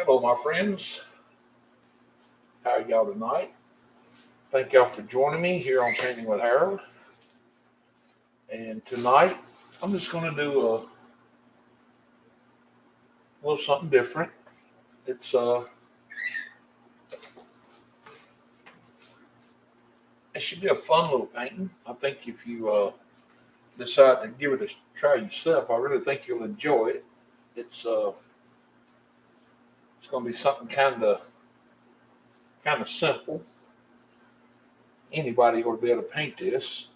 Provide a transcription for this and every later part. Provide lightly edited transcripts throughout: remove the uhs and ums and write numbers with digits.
Hello, my friends. How are y'all tonight? Thank y'all for joining me here on Painting with Harold. And tonight, I'm just going to do a little something different. It should be a fun little painting. I think if you decide to give it a try yourself, I really think you'll enjoy it. It's going to be something kind of simple. Anybody ought to be able to paint this.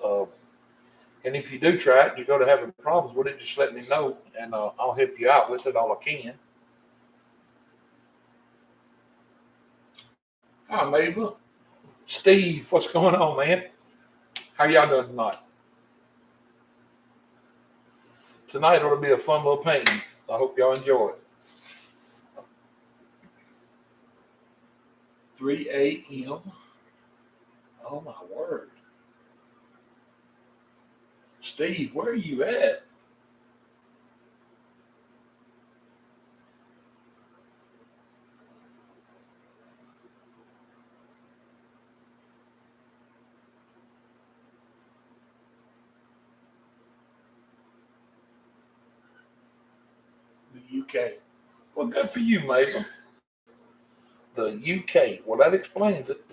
And if you do try it and you go to having problems with it, just let me know and I'll help you out with it all I can. Hi, Mava. Steve, what's going on, man? How y'all doing tonight? Tonight ought to be a fun little painting. I hope y'all enjoy it. 3 a.m. Oh, my word. Steve, where are you at? The UK. Well, good for you, Mabel. The UK. Well, that explains it.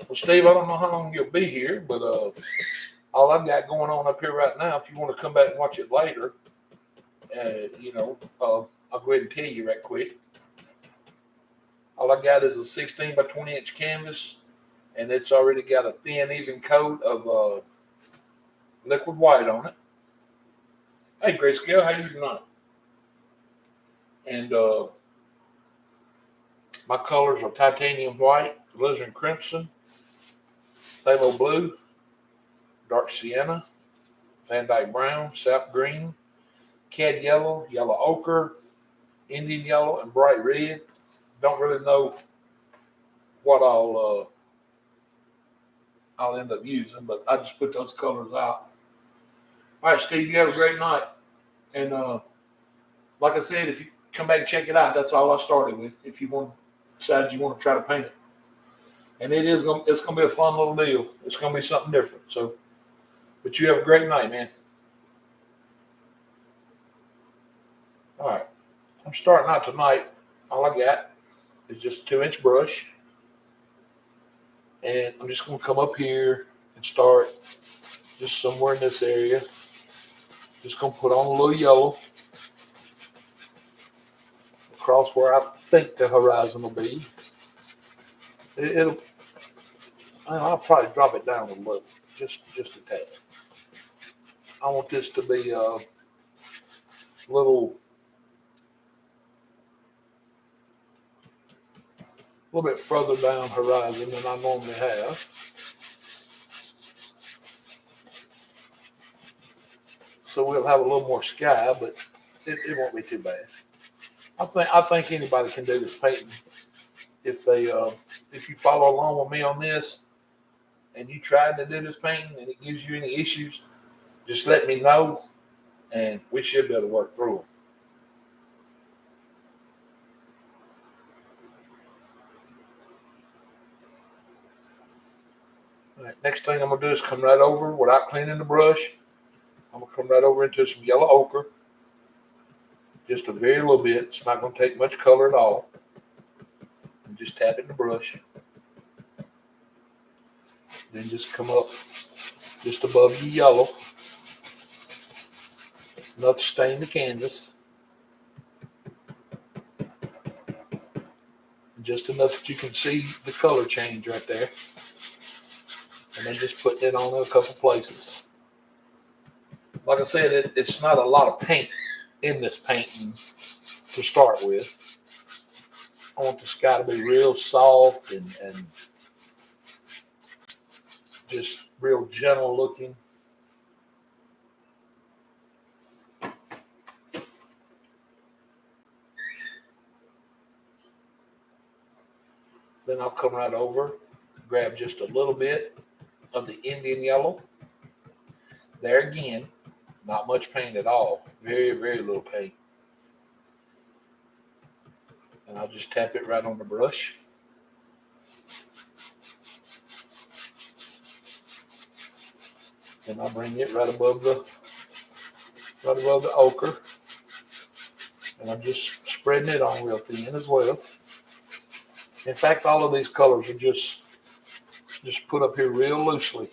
Well, Steve, I don't know how long you'll be here, but all I've got going on up here right now, if you want to come back and watch it later, I'll go ahead and tell you right quick. All I got is a 16 by 20 inch canvas, and it's already got a thin, even coat of liquid white on it. Hey, Grayscale, how you doing? And my colors are titanium white, alizarin crimson, phthalo blue, dark sienna, Van Dyke brown, sap green, cad yellow, yellow ochre, Indian yellow, and bright red. Don't really know what I'll end up using, but I just put those colors out. All right, Steve, you have a great night. And like I said, if you come back and check it out, that's all I started with. If you decide you want to try to paint it, and it's gonna be a fun little deal. It's gonna be something different. So, but you have a great night, man. All right, I'm starting out tonight. All I got is just a 2-inch brush, and I'm just gonna come up here and start just somewhere in this area. Just gonna put on a little yellow across where I think the horizon will be. I'll probably drop it down a little, just a tad. I want this to be a little bit further down horizon than I normally have. So we'll have a little more sky, but it won't be too bad. I think anybody can do this painting if you follow along with me on this and you try to do this painting and it gives you any issues, just let me know and we should be able to work through them. All right, next thing I'm gonna do is come right over without cleaning the brush. I'm gonna come right over into some yellow ochre, just a very little bit. It's not gonna take much color at all. And just tap it in the brush. Then just come up just above your yellow, enough to stain the canvas. Just enough that you can see the color change right there. And then just putting it on in a couple places. Like I said, it's not a lot of paint in this painting to start with. I want the sky to be real soft and just real gentle looking. Then I'll come right over, grab just a little bit of the Indian yellow. There again, Not much paint at all. Very, very little paint. And I'll just tap it right on the brush. And I'll bring it right above the ochre. And I'm just spreading it on real thin as well. In fact, all of these colors are just put up here real loosely.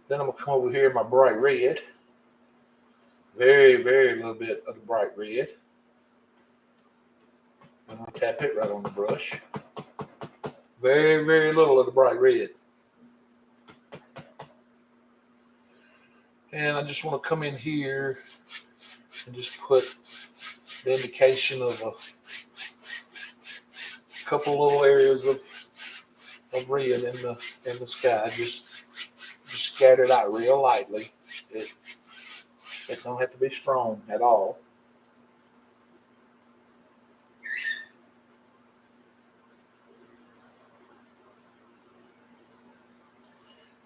Then I'm going to come over here in my bright red. Very, very little bit of the bright red. And I'll tap it right on the brush. Very, very little of the bright red. And I just want to come in here and just put the indication of a couple little areas of red in the sky. Just scatter it out real lightly. It don't have to be strong at all.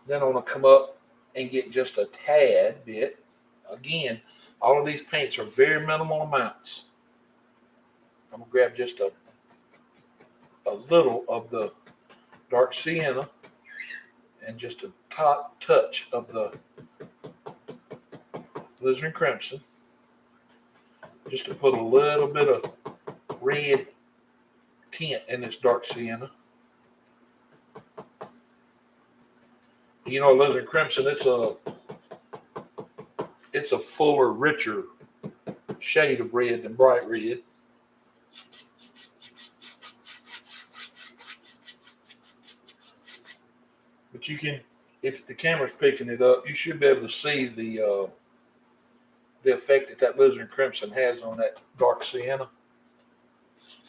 Then I'm going to come up and get just a tad bit. Again, all of these paints are very minimal amounts. I'm going to grab just a little of the dark sienna and just a top touch of the alizarin crimson, just to put a little bit of red tint in this dark sienna. You know, alizarin crimson, it's a fuller, richer shade of red than bright red. But you can, if the camera's picking it up, you should be able to see the effect that alizarin crimson has on that dark sienna.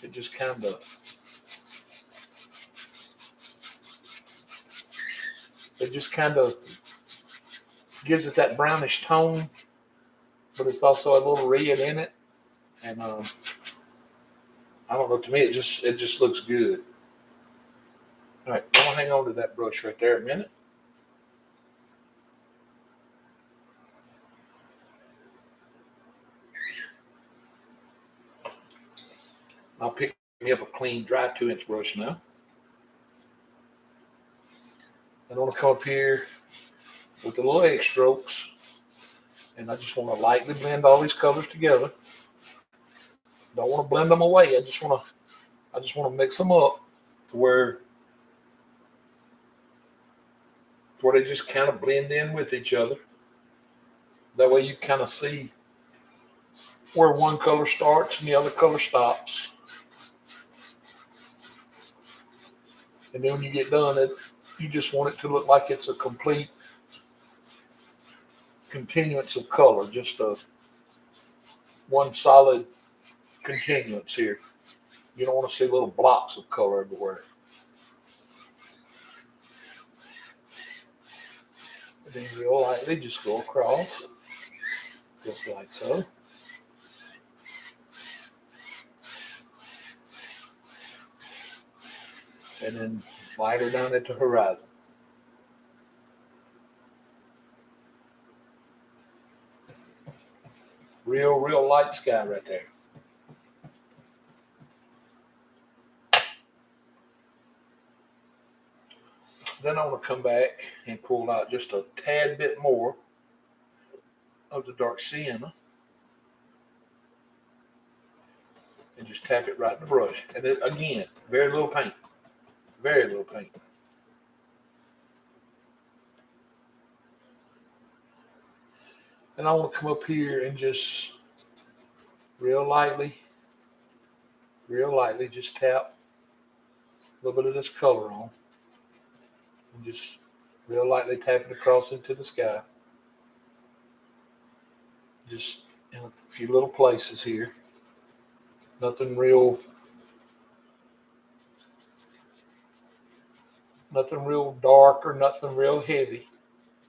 It just kind of, gives it that brownish tone, but it's also a little red in it. And I don't know, to me it just looks good. All right, I'm gonna hang on to that brush right there a minute. I'll pick me up a clean, dry 2-inch brush now. And I'm gonna come up here with the little edge strokes, and I just want to lightly blend all these colors together. Don't want to blend them away. I just want to mix them up to where they just kind of blend in with each other. That way you kind of see where one color starts and the other color stops. And then when you get done, you just want it to look like it's a complete continuance of color, just one solid continuance here. You don't want to see little blocks of color everywhere. And then real lightly just go across, just like so. And then lighter down at the horizon. Real light sky right there. Then I'm going to come back and pull out just a tad bit more of the dark sienna and just tap it right in the brush. And then again, very little paint. Very little paint. And I want to come up here and just real lightly just tap a little bit of this color on. And just real lightly tap it across into the sky. Just in a few little places here. Nothing real dark or nothing real heavy.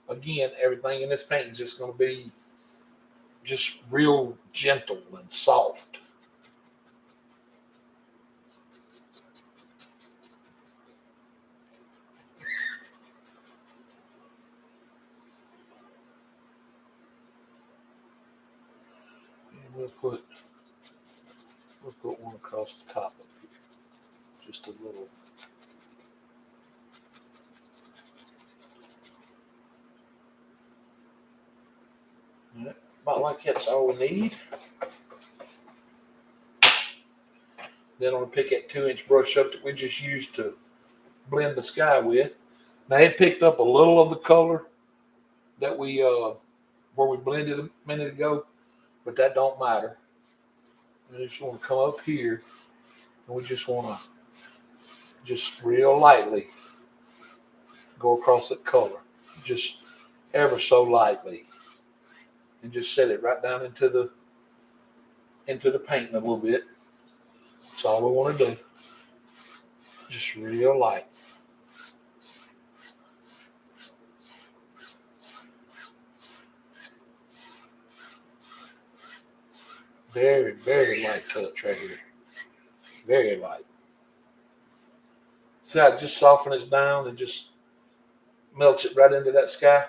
again, everything in this paint is just going to be just real gentle and soft. And we'll put one across the top of here, just a little. Right. About like that's all we need. Then I'm going to pick that 2-inch brush up that we just used to blend the sky with. Now it picked up a little of the color that we where we blended a minute ago, but that don't matter. I just want to come up here, and we just want to just real lightly go across that color, just ever so lightly, and just set it right down into the paint a little bit. That's all we want to do. Just real light. Very, very light touch right here. Very light. See how it just softens it down and just melts it right into that sky?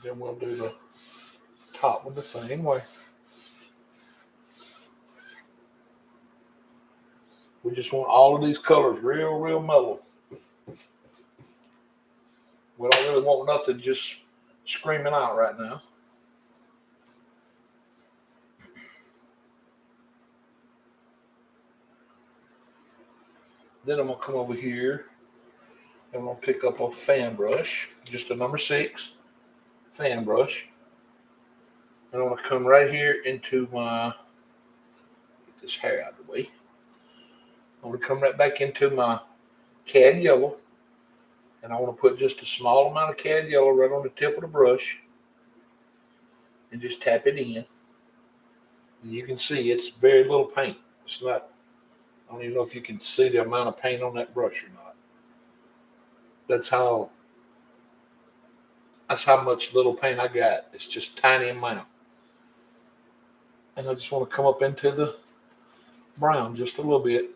Then we'll do the top one the same way. We just want all of these colors real, real mellow. We don't really want nothing just screaming out right now. Then I'm going to come over here and I'm going to pick up a fan brush, just a number 6 fan brush. And I'm going to come right here into my, get this hair out of the way. I'm going to come right back into my cad yellow. And I want to put just a small amount of cad yellow right on the tip of the brush. And just tap it in. And you can see it's very little paint. It's not, I don't even know if you can see the amount of paint on that brush or not. That's how much little paint I got. It's just tiny amount. And I just want to come up into the brown just a little bit.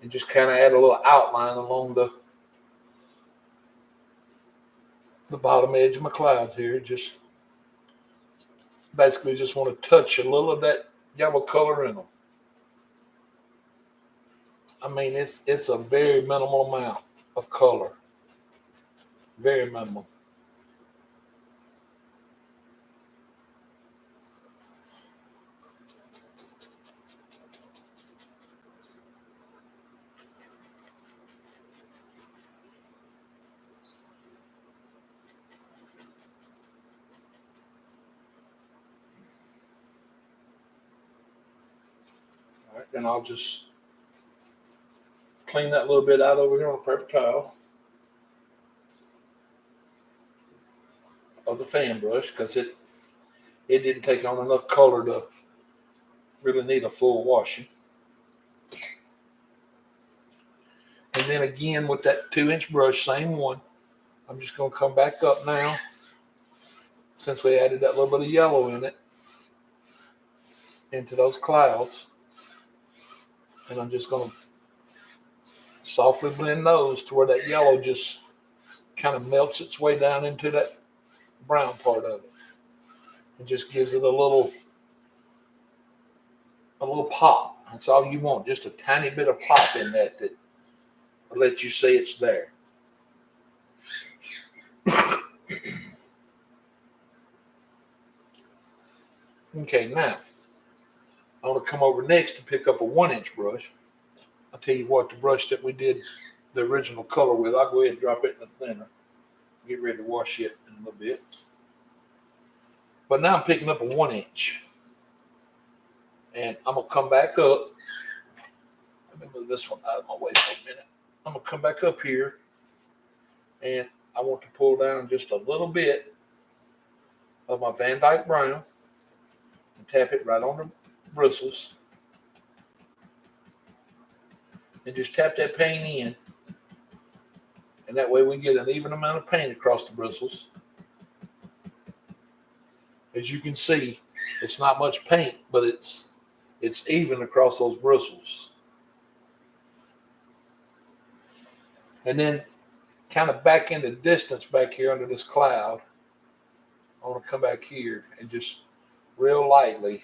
And just kind of add a little outline along the bottom edge of my clouds here. Just basically just want to touch a little of that yellow color in them. I mean, it's a very minimal amount of color. Very minimal. All right, then I'll just clean that little bit out over here on a paper towel of the fan brush because it didn't take on enough color to really need a full washing. And then again with that 2-inch brush, same one, I'm just going to come back up now since we added that little bit of yellow in it into those clouds. And I'm just going to softly blend those to where that yellow just kind of melts its way down into that brown part of it. It just gives it a little pop. That's all you want, just a tiny bit of pop in that will let you see it's there. Okay, now I want to come over next and pick up a 1-inch brush. I'll tell you what, the brush that we did the original color with, I'll go ahead and drop it in the thinner. Get ready to wash it in a little bit. But now I'm picking up a 1-inch. And I'm going to come back up. Let me move this one out of my way for a minute. I'm going to come back up here. And I want to pull down just a little bit of my Van Dyke Brown. And tap it right on the bristles. and just tap that paint in. And that way we get an even amount of paint across the bristles. As you can see, it's not much paint, but it's even across those bristles. And then kind of back in the distance back here under this cloud, I want to come back here and just real lightly,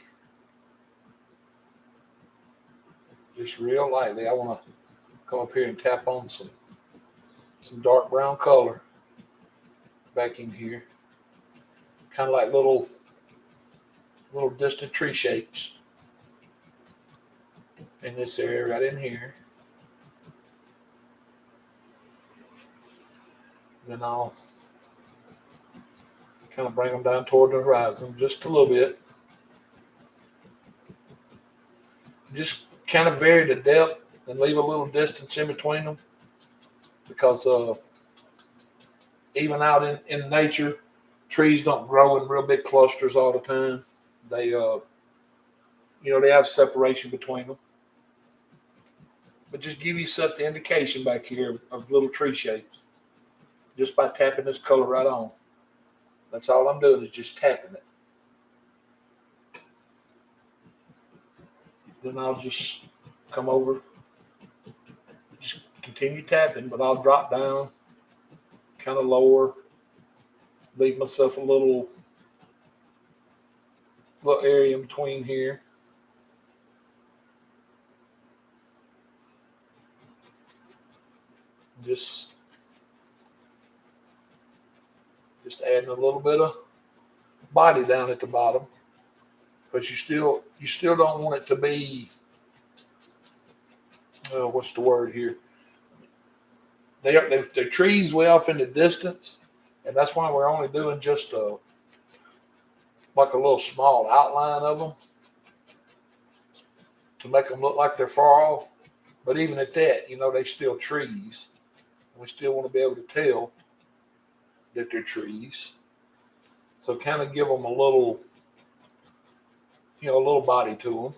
I want to come up here and tap on some dark brown color back in here. Kind of like little distant tree shapes in this area right in here. Then I'll kind of bring them down toward the horizon just a little bit. Just kind of vary the depth and leave a little distance in between them, because even out in nature, trees don't grow in real big clusters all the time. They they have separation between them. But just give yourself the indication back here of little tree shapes just by tapping this color right on. That's all I'm doing, is just tapping it. Then I'll just come over, just continue tapping, but I'll drop down kind of lower, leave myself a little area in between here. Just adding a little bit of body down at the bottom, but you still don't want it to be, what's the word here? They're trees way off in the distance, and that's why we're only doing just like a little small outline of them to make them look like they're far off. But even at that, they're still trees. We still want to be able to tell that they're trees. So kind of give them a little body to them.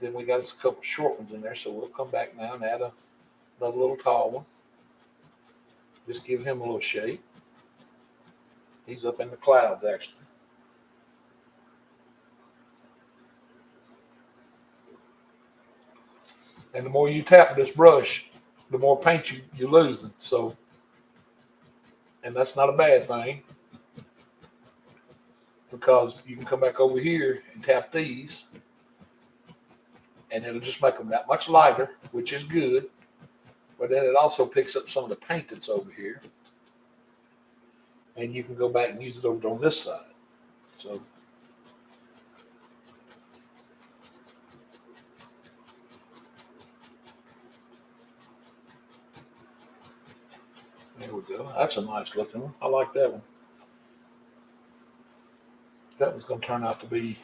Then we got a couple short ones in there, so we'll come back now and add another little tall one. Just give him a little shape. He's up in the clouds, actually. And the more you tap with this brush, the more paint you're losing. So, and that's not a bad thing, because you can come back over here and tap these, and it'll just make them that much lighter, which is good. But then it also picks up some of the paint that's over here, and you can go back and use it over on this side. So there we go. That's a nice looking one. I like that one. That one's going to turn out to be,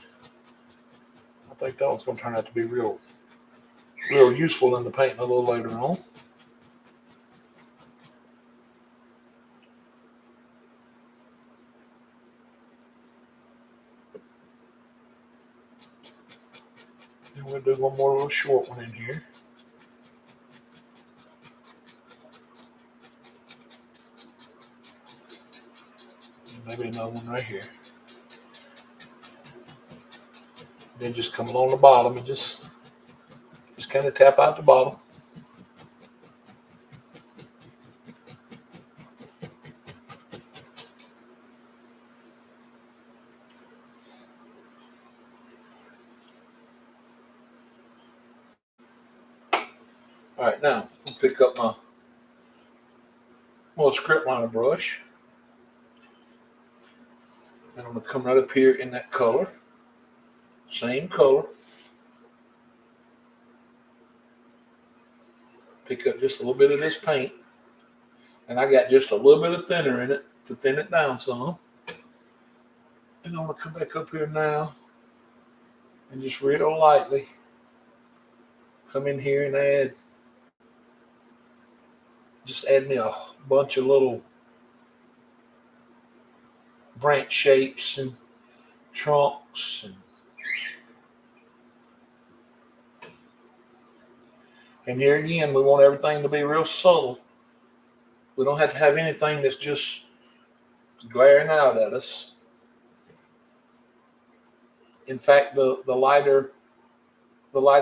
I think that one's going to turn out to be real useful in the painting a little later on. Then we'll do one more little short one in here. And maybe another one right here. Then just come along the bottom and just kind of tap out the bottom. All right, now I'll pick up my little script liner brush, and I'm going to come right up here in that color, same color. Pick up just a little bit of this paint, and I got just a little bit of thinner in it to thin it down some. And I'm going to come back up here now and just real lightly come in here and add me a bunch of little branch shapes and trunks, And here again, we want everything to be real subtle. We don't have to have anything that's just glaring out at us. In fact, the lighter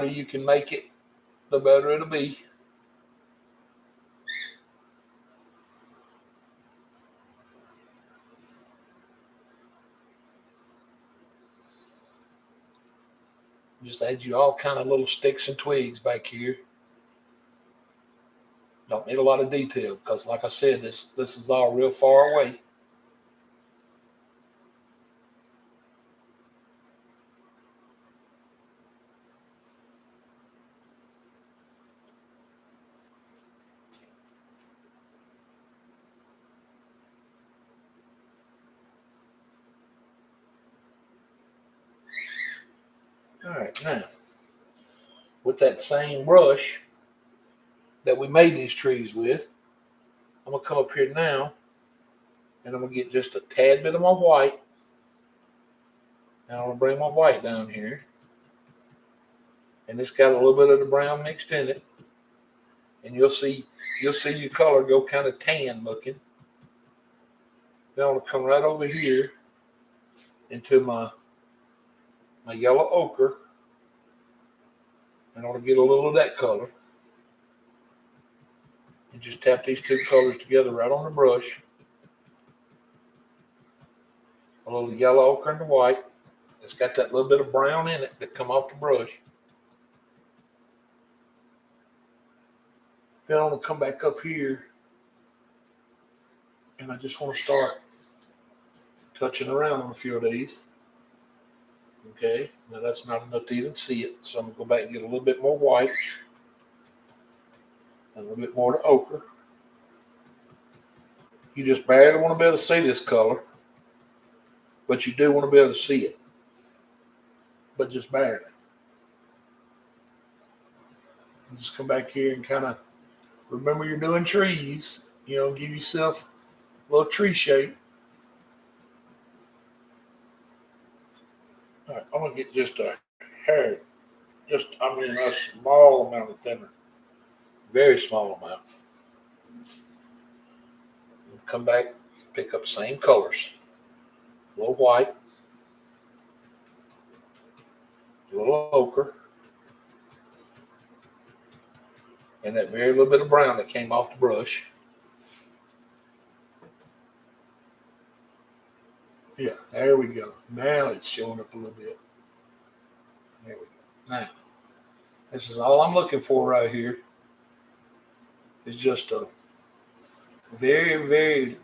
you can make it, the better it'll be. Just add you all kind of little sticks and twigs back here. Don't need a lot of detail because, like I said, this is all real far away. All right, now with that same brush that we made these trees with, I'm gonna come up here now and I'm gonna get just a tad bit of my white. Now I'm gonna bring my white down here, and it's got a little bit of the brown mixed in it, and you'll see your color go kind of tan looking. Then I'm gonna come right over here into my yellow ochre, and I'm gonna get a little of that color, and just tap these two colors together right on the brush. A little yellow ochre and the white. It's got that little bit of brown in it that come off the brush. Then I'm gonna come back up here, and I just want to start touching around on a few of these. Okay, now that's not enough to even see it, so I'm gonna go back and get a little bit more white and a little bit more of the ochre. You just barely want to be able to see this color, but you do want to be able to see it, but just barely. You just come back here and kind of remember you're doing trees. You know, give yourself a little tree shape. All right, I'm gonna get just a hair, a small amount of thinner, very small amount. Come back, pick up same colors, a little white, a little ochre, and that very little bit of brown that came off the brush. Yeah, there we go. Now it's showing up a little bit. There we go. Now, this is all I'm looking for right here. It's just a very, very,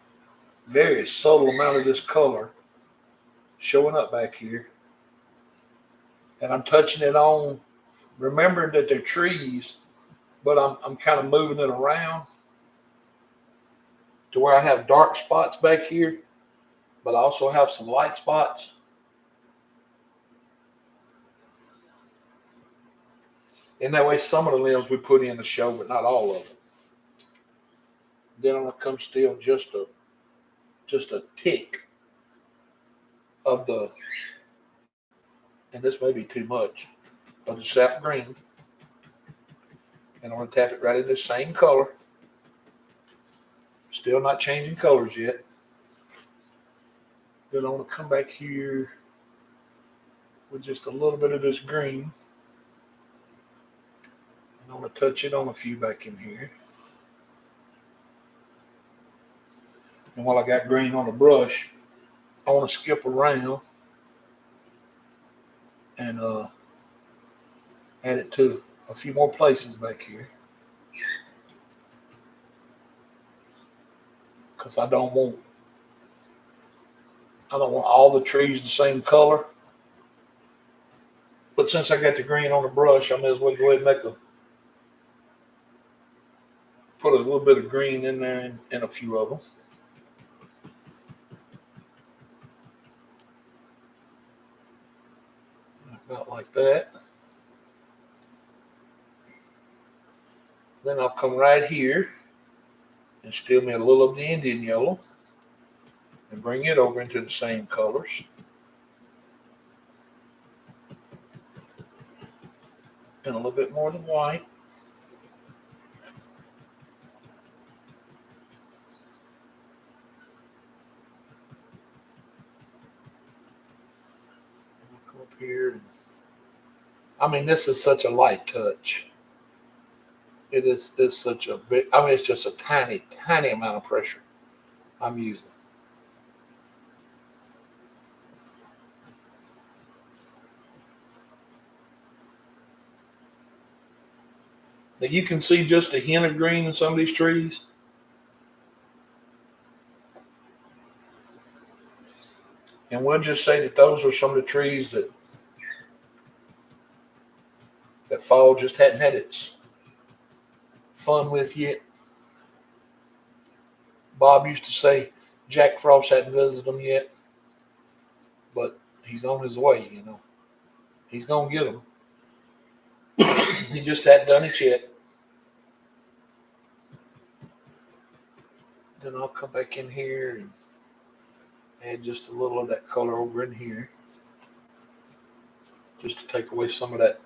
very subtle amount of this color showing up back here. And I'm touching it on, remembering that they're trees, but I'm kind of moving it around to where I have dark spots back here, but I also have some light spots. And that way some of the limbs we put in the show, but not all of them. Then I'm gonna come still just a tick of the, and this may be too much, of the sap green. And I'm gonna tap it right in the same color. Still not changing colors yet. Then I'm gonna come back here with just a little bit of this green. And I'm gonna touch it on a few back in here. And while I got green on the brush, I want to skip around and add it to a few more places back here. Because I don't want all the trees the same color. But since I got the green on the brush, I may as well go ahead and put a little bit of green in there in a few of them. About like that. Then I'll come right here and steal me a little of the Indian yellow and bring it over into the same colors. And a little bit more of the white. up here. I mean, this is such a light touch. It is such a, I mean, it's just a tiny, tiny amount of pressure I'm using. Now you can see just a hint of green in some of these trees. And we'll just say that those are some of the trees that fall just hadn't had its fun with yet. Bob used to say Jack Frost hadn't visited them yet, but he's on his way, you know. He's going to get them. He just hadn't done it yet. Then I'll come back in here and add just a little of that color over in here, just to take away some of that.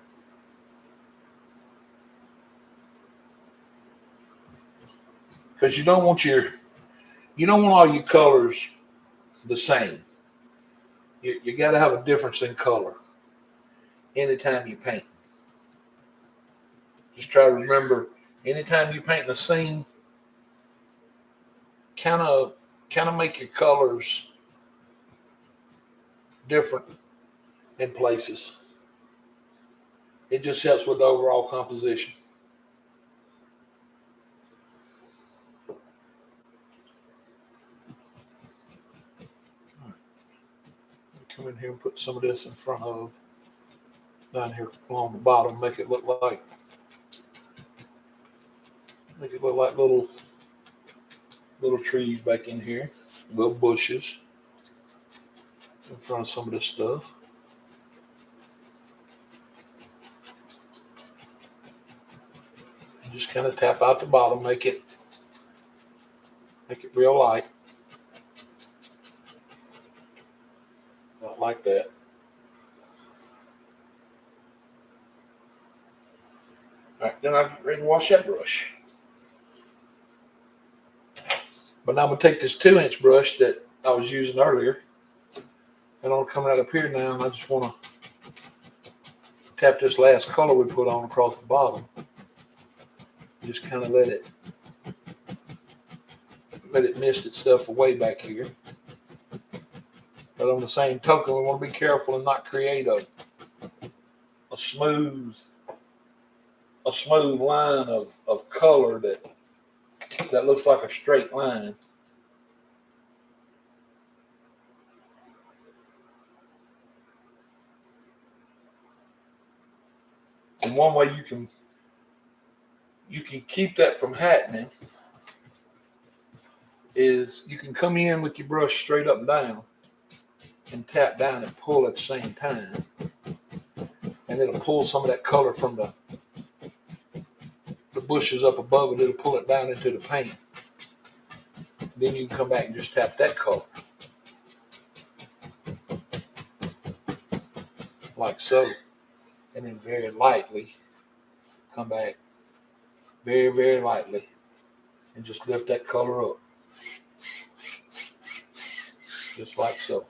Because you don't want all your colors the same. You got to have a difference in color anytime you paint. Just try to remember, anytime you paint the scene, kind of make your colors different in places. It just helps with the overall composition. Come in here and put some of this in front of down here along the bottom, make it look like little trees back in here, little bushes in front of some of this stuff. And just kind of tap out the bottom, make it real light. Not like that. All right, then I'm ready to wash that brush. But now I'm going to take this 2-inch brush that I was using earlier, and I'm coming out up here now, and I just want to tap this last color we put on across the bottom. Just kind of let it mist itself away back here. But on the same token, we want to be careful and not create a smooth line of color that looks like a straight line. And one way you can keep that from happening is you can come in with your brush straight up and down and tap down and pull at the same time, and it'll pull some of that color from the bushes up above it. It'll pull it down into the paint. Then you can come back and just tap that color like so, and then very lightly come back, very, very lightly, and just lift that color up just like so.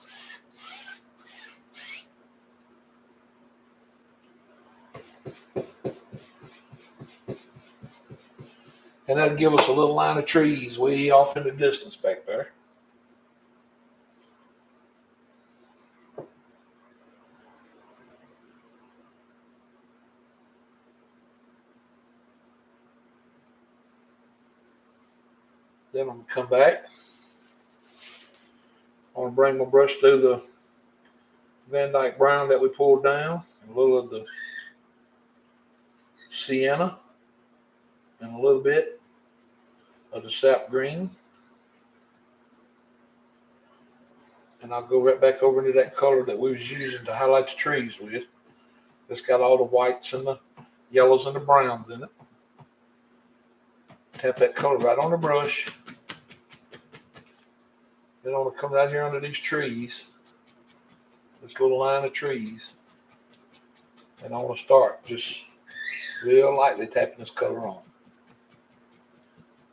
And that'll give us a little line of trees way off in the distance back there. Then I'm going to come back. I want to bring my brush through the Van Dyke brown that we pulled down, and a little of the sienna, and a little bit of the sap green. And I'll go right back over into that color that we was using to highlight the trees with. It's got all the whites and the yellows and the browns in it. Tap that color right on the brush. Then I want to come right here under these trees, this little line of trees, and I want to start just real lightly tapping this color on.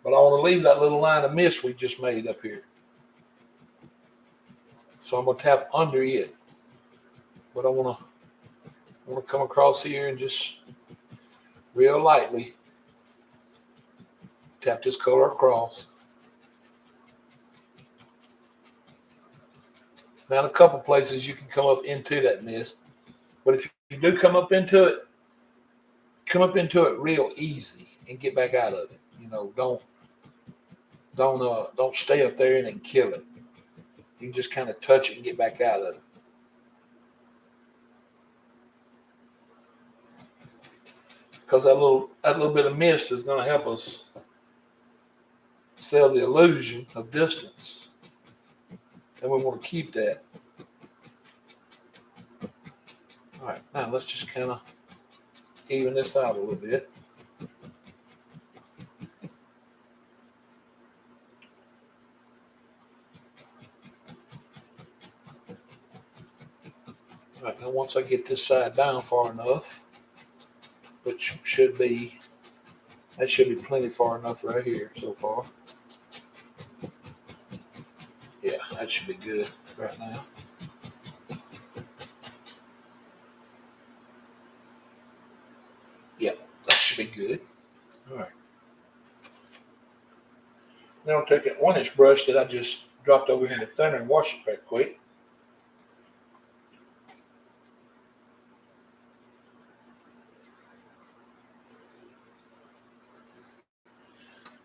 But I want to leave that little line of mist we just made up here. So I'm going to tap under it. But I want to I want to come across here and just real lightly tap this color across. Now, in a couple places you can come up into that mist, but if you do come up into it real easy and get back out of it. Don't stay up there and then kill it. You can just kind of touch it and get back out of it. Because that little bit of mist is going to help us sell the illusion of distance. And we want to keep that. All right, now let's just kind of even this out a little bit. All right, now once I get this side down far enough, which should be plenty far enough right here so far. Yeah, that should be good right now. Yeah, that should be good. All right. Now I'll take that 1-inch brush that I just dropped over here in the thinner and wash it right quick.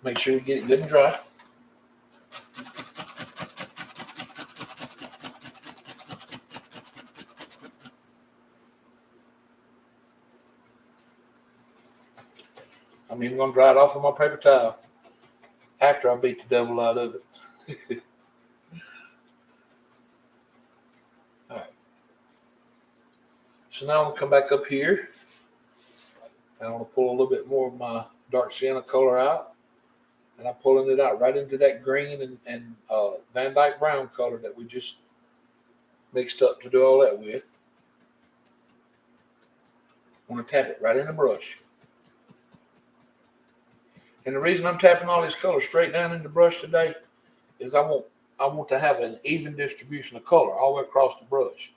Make sure you get it good and dry. I'm even going to dry it off with my paper towel after I beat the devil out of it. All right. So now I'm going to come back up here. I want to pull a little bit more of my dark sienna color out. And I'm pulling it out right into that green and Van Dyke brown color that we just mixed up to do all that with. I want to tap it right in the brush. And the reason I'm tapping all these colors straight down in the brush today is I want to have an even distribution of color all the way across the brush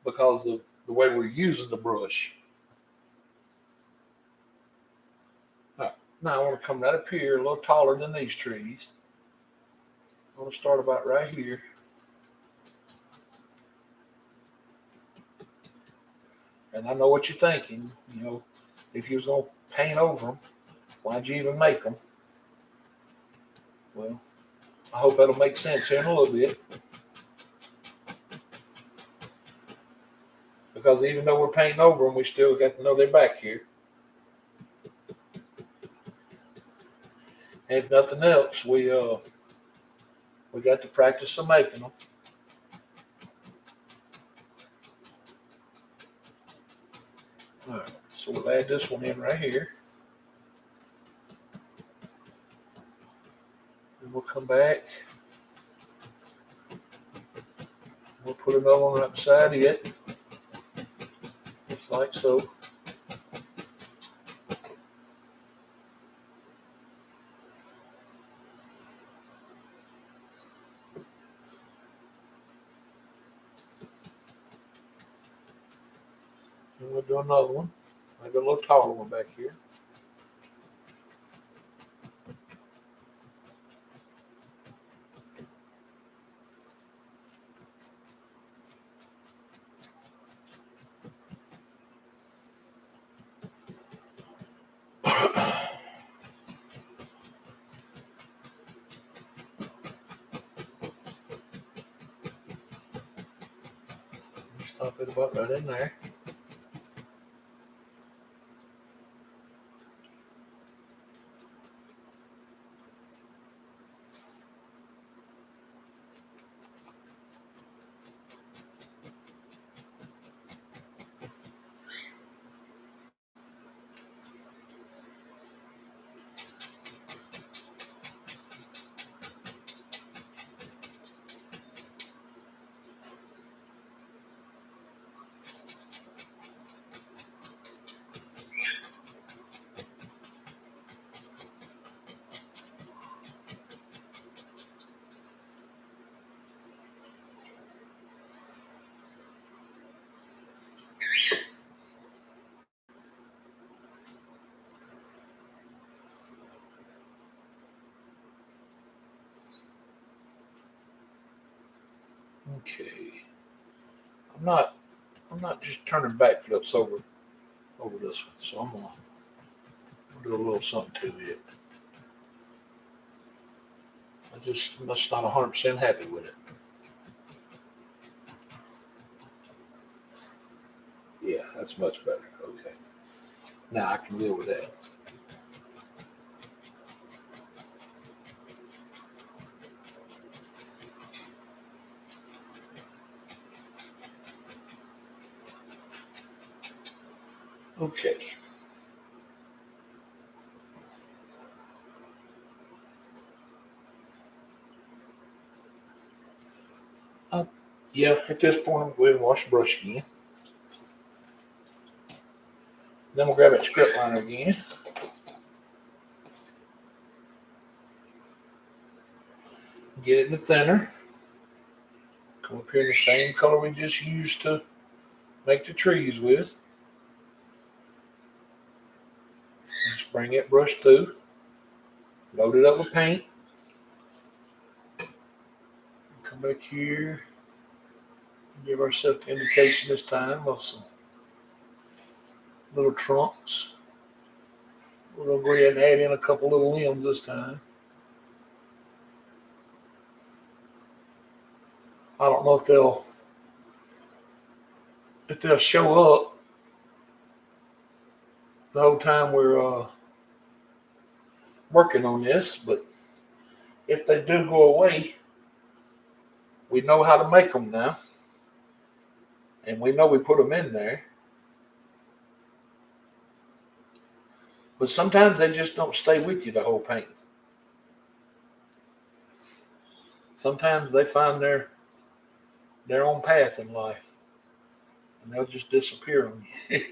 because of the way we're using the brush. All right, now I want to come right up here a little taller than these trees. I want to start about right here. And I know what you're thinking, if you was going to paint over them, why'd you even make them? Well, I hope that'll make sense here in a little bit. Because even though we're painting over them, we still got to know they're back here. And if nothing else, we got to practice some making them. All right, so we'll add this one in right here. And we'll come back. We'll put another one right beside it, just like so. And we'll do another one, maybe a little taller one back here. Stop it about right in there. Okay. I'm not just turning backflips over this one. So I'm gonna do a little something to it. I'm just not 100% happy with it. Yeah, that's much better. Okay. Now I can deal with that. Okay. Uh, yeah, at this point, I'm going to go ahead and wash the brush again. Then we'll grab that script liner again. Get it in the thinner. Come up here in the same color we just used to make the trees with. Just bring that brush through. Load it up with paint. Come back here. Give ourselves the indication this time of some little trunks. We're going to go ahead and add in a couple little limbs this time. I don't know if they'll show up the whole time we're working on this, but if they do go away, we know how to make them now, and we know we put them in there. But sometimes they just don't stay with you the whole painting. Sometimes they find their own path in life, and they'll just disappear on you.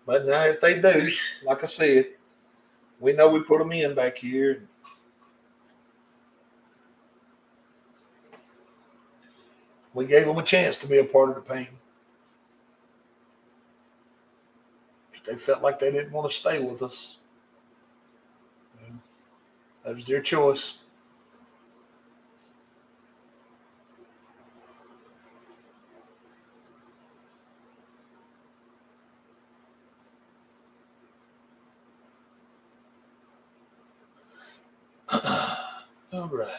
But now if they do, like I said, we know we put them in back here. We gave them a chance to be a part of the painting. If they felt like they didn't want to stay with us, that was their choice. All right.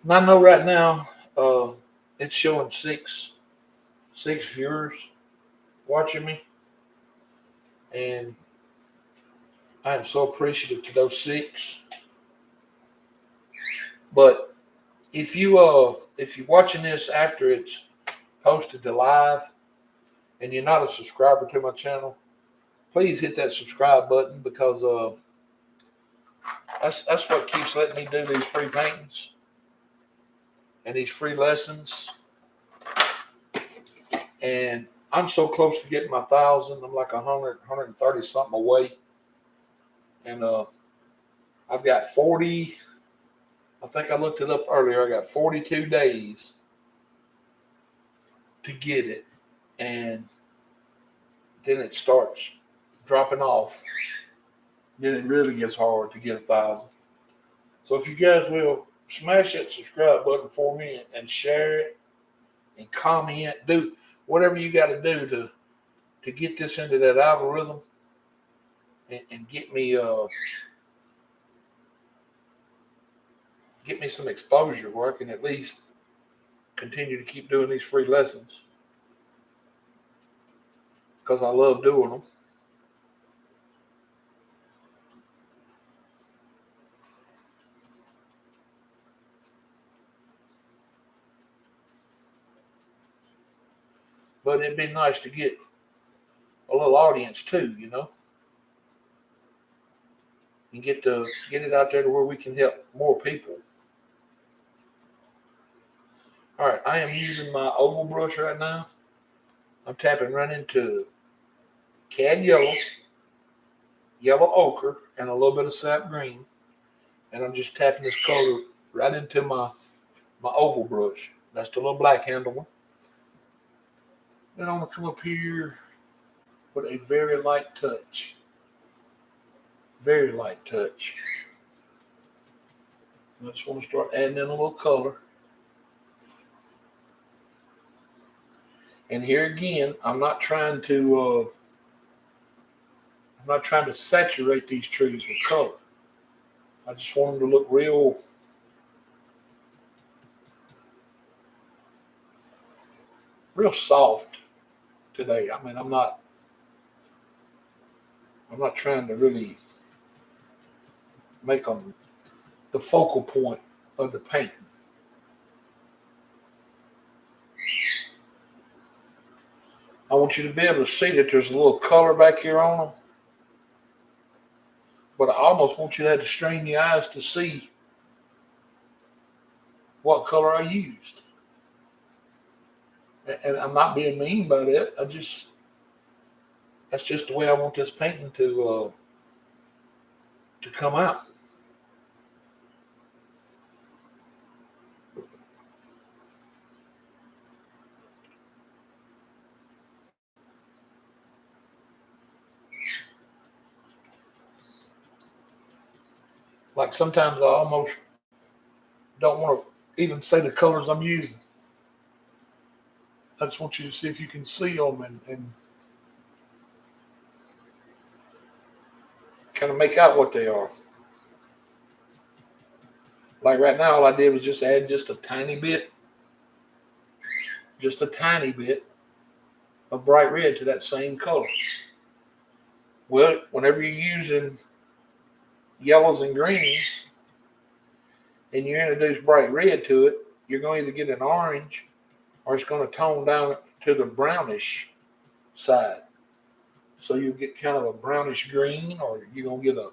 And I know right now it's showing six viewers watching me, and I am so appreciative to those six. But if you're watching this after it's posted to live and you're not a subscriber to my channel, please hit that subscribe button because that's what keeps letting me do these free paintings and these free lessons. And I'm so close to getting my 1,000. I'm like 130 something away. And I've got 40. I think I looked it up earlier. I got 42 days to get it. And then it starts dropping off. Then it really gets hard to get 1,000. So if you guys will smash that subscribe button for me and share it and comment, do whatever you got to do to get this into that algorithm and get me some exposure where I can at least continue to keep doing these free lessons because I love doing them. But it'd be nice to get a little audience too, and get it out there to where we can help more people. All right, I am using my oval brush right now. I'm tapping right into cad yellow, yellow ochre and a little bit of sap green. And I'm just tapping this color right into my oval brush. That's the little black handle one. Then I'm going to come up here with a very light touch. Very light touch. And I just want to start adding in a little color. And here again, I'm not trying to saturate these trees with color. I just want them to look real soft today. I mean, I'm not trying to really make them the focal point of the paint. I want you to be able to see that there's a little color back here on them. But I almost want you to have to strain your eyes to see what color I used. And I'm not being mean by that. That's just the way I want this painting to come out. Like sometimes I almost don't want to even say the colors I'm using. I just want you to see if you can see them and kind of make out what they are. Like right now, all I did was just add just a tiny bit of bright red to that same color. Well, whenever you're using yellows and greens and you introduce bright red to it, you're going to either get an orange or it's going to tone down to the brownish side. So you get kind of a brownish green, or you're going to get a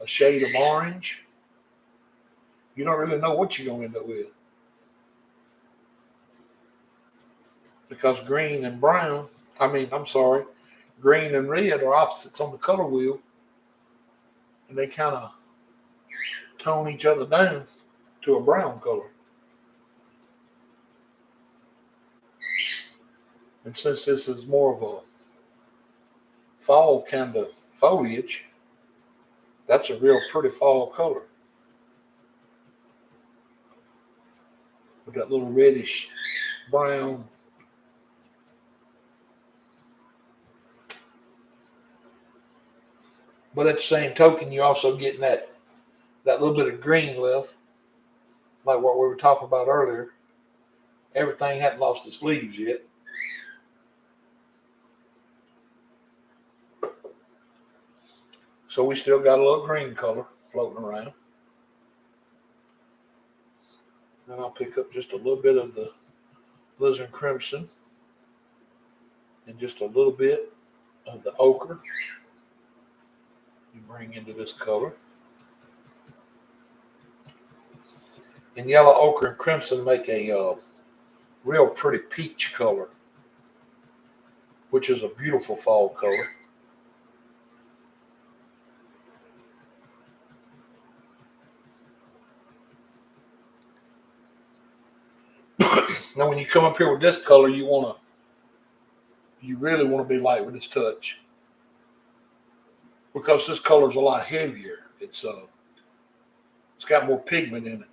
shade of orange. You don't really know what you're going to end up with. Because green and red are opposites on the color wheel. And they kind of tone each other down to a brown color. And since this is more of a fall kind of foliage, that's a real pretty fall color. With that little reddish brown. But at the same token, you're also getting that little bit of green left, like what we were talking about earlier. Everything hadn't lost its leaves yet. So we still got a little green color floating around. Then I'll pick up just a little bit of the Blizzard Crimson and just a little bit of the ochre. You bring into this color. And yellow, ochre, and crimson make a real pretty peach color, which is a beautiful fall color. Now, when you come up here with this color, you really want to be light with this touch, because this color is a lot heavier. It's got more pigment in it,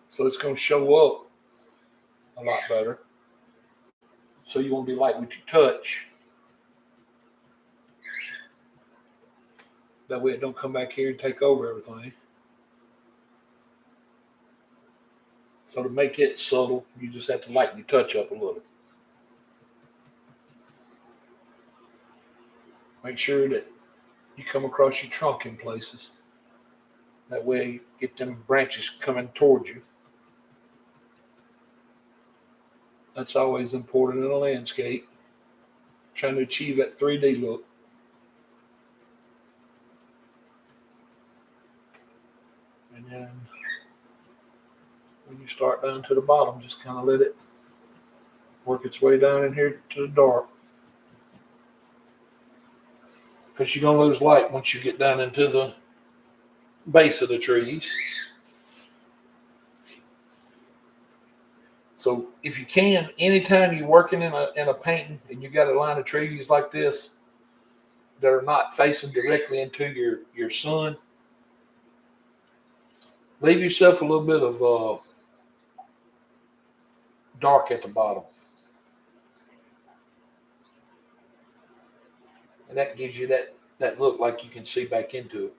so it's going to show up a lot better. So you want to be light with your touch. That way it don't come back here and take over everything. So to make it subtle, you just have to lighten your touch up a little. Make sure that you come across your trunk in places. That way you get them branches coming towards you. That's always important in a landscape. Trying to achieve that 3D look. And then when you start down to the bottom, just kind of let it work its way down in here to the dark. because you're going to lose light once you get down into the base of the trees. So if you can, anytime you're working in a painting and you got a line of trees like this that are not facing directly into your sun, leave yourself a little bit of dark at the bottom. And that gives you that look like you can see back into it.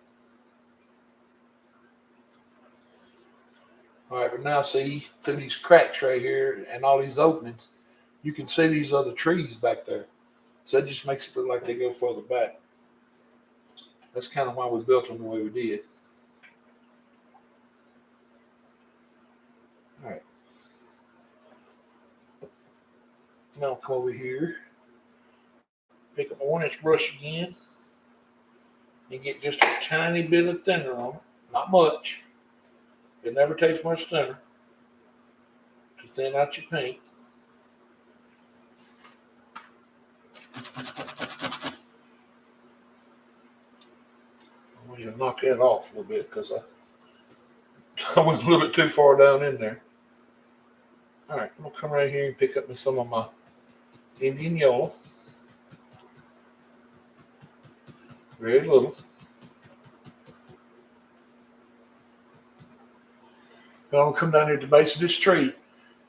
All right, but now see through these cracks right here and all these openings, you can see these other trees back there. So it just makes it look like they go further back. That's kind of why we built them the way we did. All right. Now I'll come over here, pick up my 1-inch brush again, and get just a tiny bit of thinner on it. Not much. It never takes much thinner to thin out your paint. I'm going to knock that off a little bit because I went a little bit too far down in there. All right, I'm going to come right here and pick up some of my Indian yellow. Very little. Then I'm going to come down here at the base of this tree.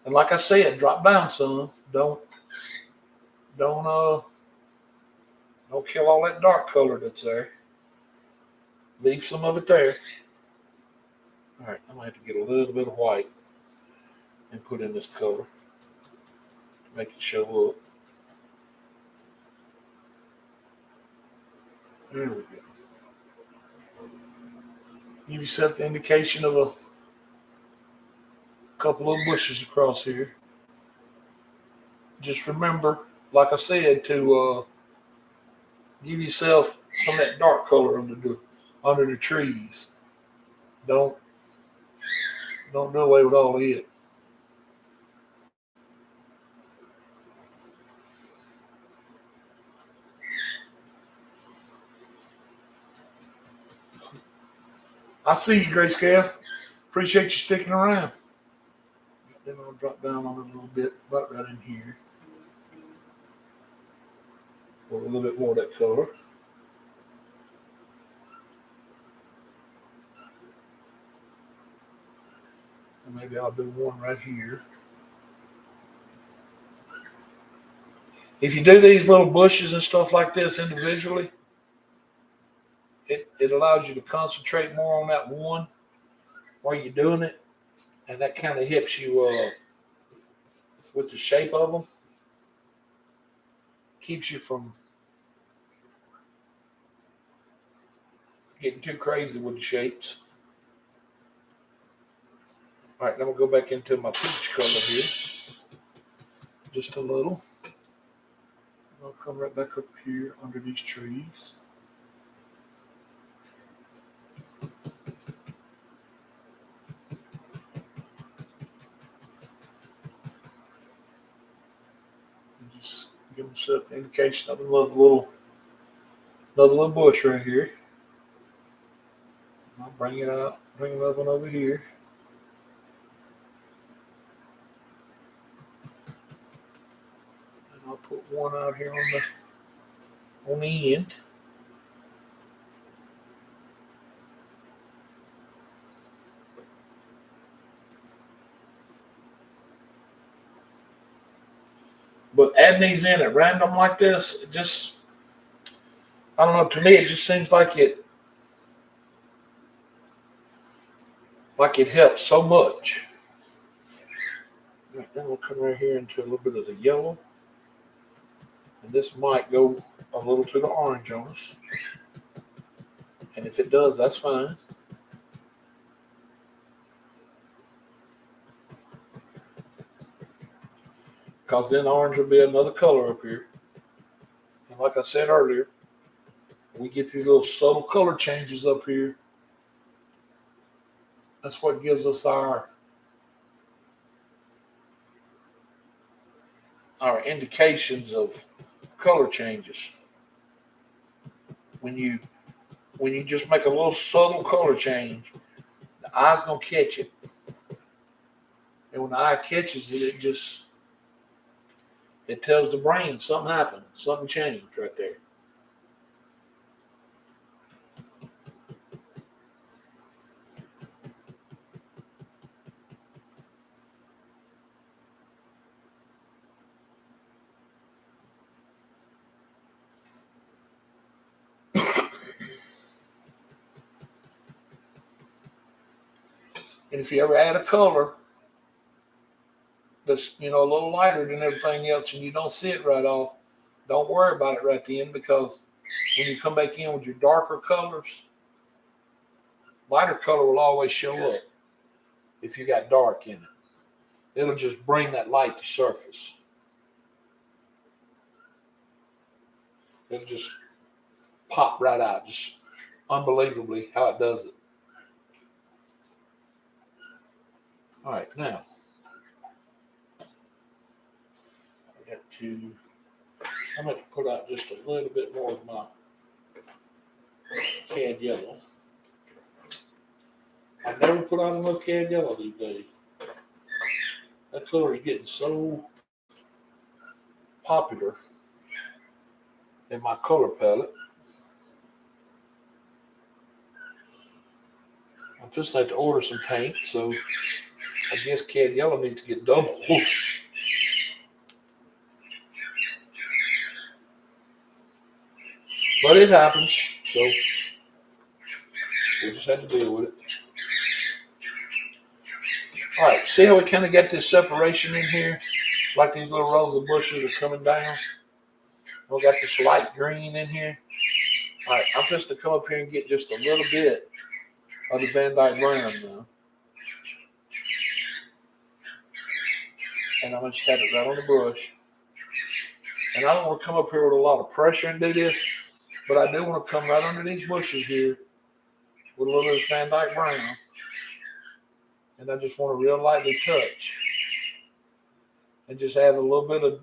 And like I said, drop down some. Don't kill all that dark color that's there. Leave some of it there. All right, I'm going to have to get a little bit of white and put in this color to make it show up. There we go. Give yourself the indication of a couple of bushes across here. Just remember, like I said, to give yourself some of that dark color under the trees. Don't do away with all of it. I see you, Grayscale. Appreciate you sticking around. Then I'll drop down on it a little bit, about right in here. Or a little bit more of that color. And maybe I'll do one right here. If you do these little bushes and stuff like this individually, it allows you to concentrate more on that one while you're doing it. And that kind of helps you with the shape of them. Keeps you from getting too crazy with the shapes. All right, then we'll go back into my peach color here. Just a little. I'll come right back up here under these trees. And just give myself the indication of another little bush right here. I'll bring it out, bring another one over here. And I'll put one out here on the end. But adding these in at random like this, it just, I don't know, to me it just seems like it helps so much. Right, then we'll come right here into a little bit of the yellow. And this might go a little to the orange on us. And if it does, that's fine. Because then orange will be another color up here. And like I said earlier, we get these little subtle color changes up here. That's what gives us our indications of color changes. when you just make a little subtle color change, the eye's gonna catch it. And when the eye catches it, it tells the brain something happened, something changed right there. And if you ever add a color that's a little lighter than everything else, and you don't see it right off, don't worry about it right then, because when you come back in with your darker colors, lighter color will always show up if you got dark in it. It'll just bring that light to surface. It'll just pop right out, just unbelievably how it does it. All right, now I'm going to put out just a little bit more of my cad yellow. I never put out enough cad yellow these days. That color is getting so popular in my color palette. I'm just had to order some paint, so I guess cad yellow needs to get double. But it happens, so we just had to deal with it. All right, see how we kind of got this separation in here? Like these little rows of bushes are coming down. We got this light green in here. All right, I'm just to come up here and get just a little bit of the Van Dyke brown now. And I'm going to just have it right on the brush. And I don't want to come up here with a lot of pressure and do this, but I do want to come right under these bushes here with a little of Van Dyke brown. And I just want to real lightly touch and just add a little bit of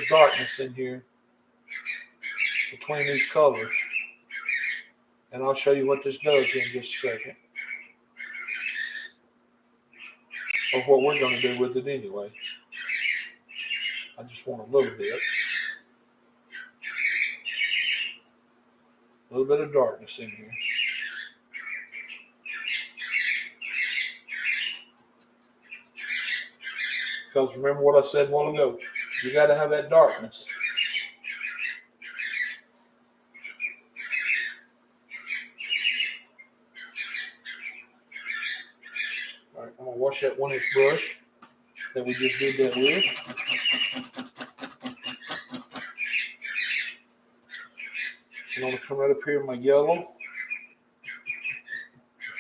darkness in here between these colors. And I'll show you what this does in just a second. Or what we're going to do with it anyway. I just want a little bit. A little bit of darkness in here. Because remember what I said a while ago. You got to have that darkness. All right, I'm going to wash that 1-inch brush that we just did that with. I'm going to come right up here with my yellow,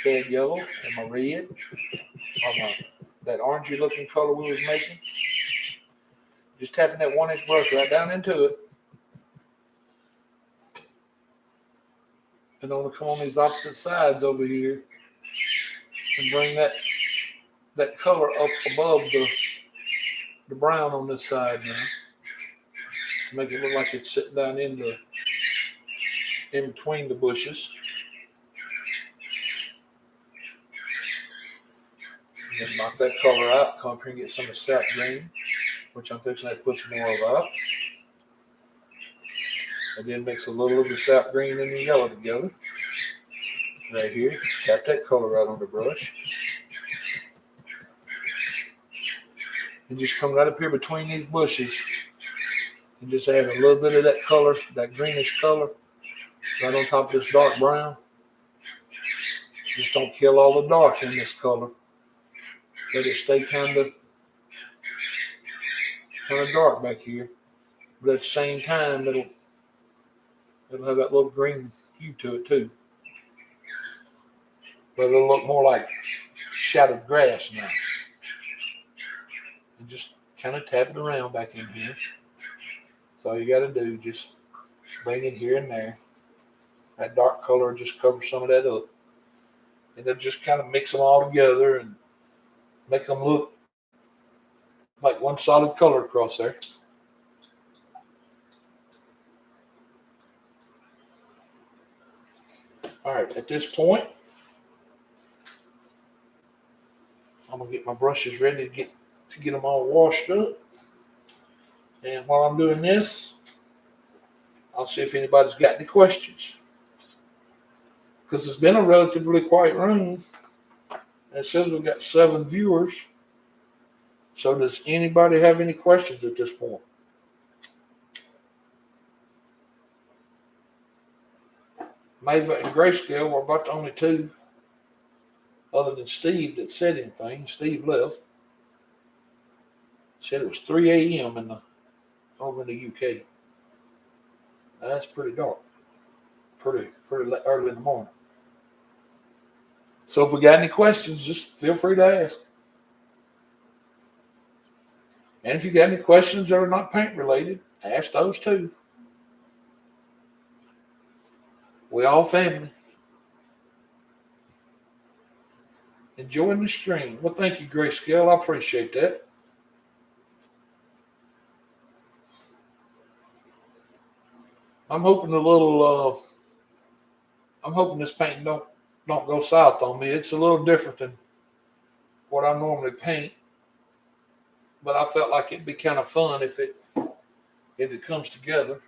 cad yellow, and my red, or that orangey looking color we was making. Just tapping that 1-inch brush right down into it. And I'm going to come on these opposite sides over here and bring that color up above the brown on this side now. To make it look like it's sitting down in between the bushes. And then knock that color out, come up here and get some of the sap green, which I'm fixing to put some more of out. And then mix a little of the sap green and the yellow together. Right here. Tap that color right on the brush. And just come right up here between these bushes and just add a little bit of that color, that greenish color, right on top of this dark brown. Just don't kill all the dark in this color. Let it stay kind of dark back here. But at the same time, it'll have that little green hue to it too. But it'll look more like shadowed grass now. And just kind of tap it around back in here. That's all you got to do. Just bring it here and there. That dark color just covers some of that up. And then just kind of mix them all together and make them look like one solid color across there. All right, at this point, I'm gonna get my brushes ready to get them all washed up. And while I'm doing this, I'll see if anybody's got any questions. Because it's been a relatively quiet room. And it says we've got 7 viewers. So does anybody have any questions at this point? Mava and Grayscale were about the only two, other than Steve, that said anything. Steve left. Said it was 3 a.m. over in the UK. That's pretty dark. Pretty early in the morning. So if we got any questions, just feel free to ask. And if you got any questions that are not paint related, ask those too. We all family. Enjoying the stream. Well, thank you, Grayscale. I appreciate that. I'm hoping I'm hoping this painting don't go south on me. It's a little different than what I normally paint, but I felt like it'd be kind of fun if it comes together.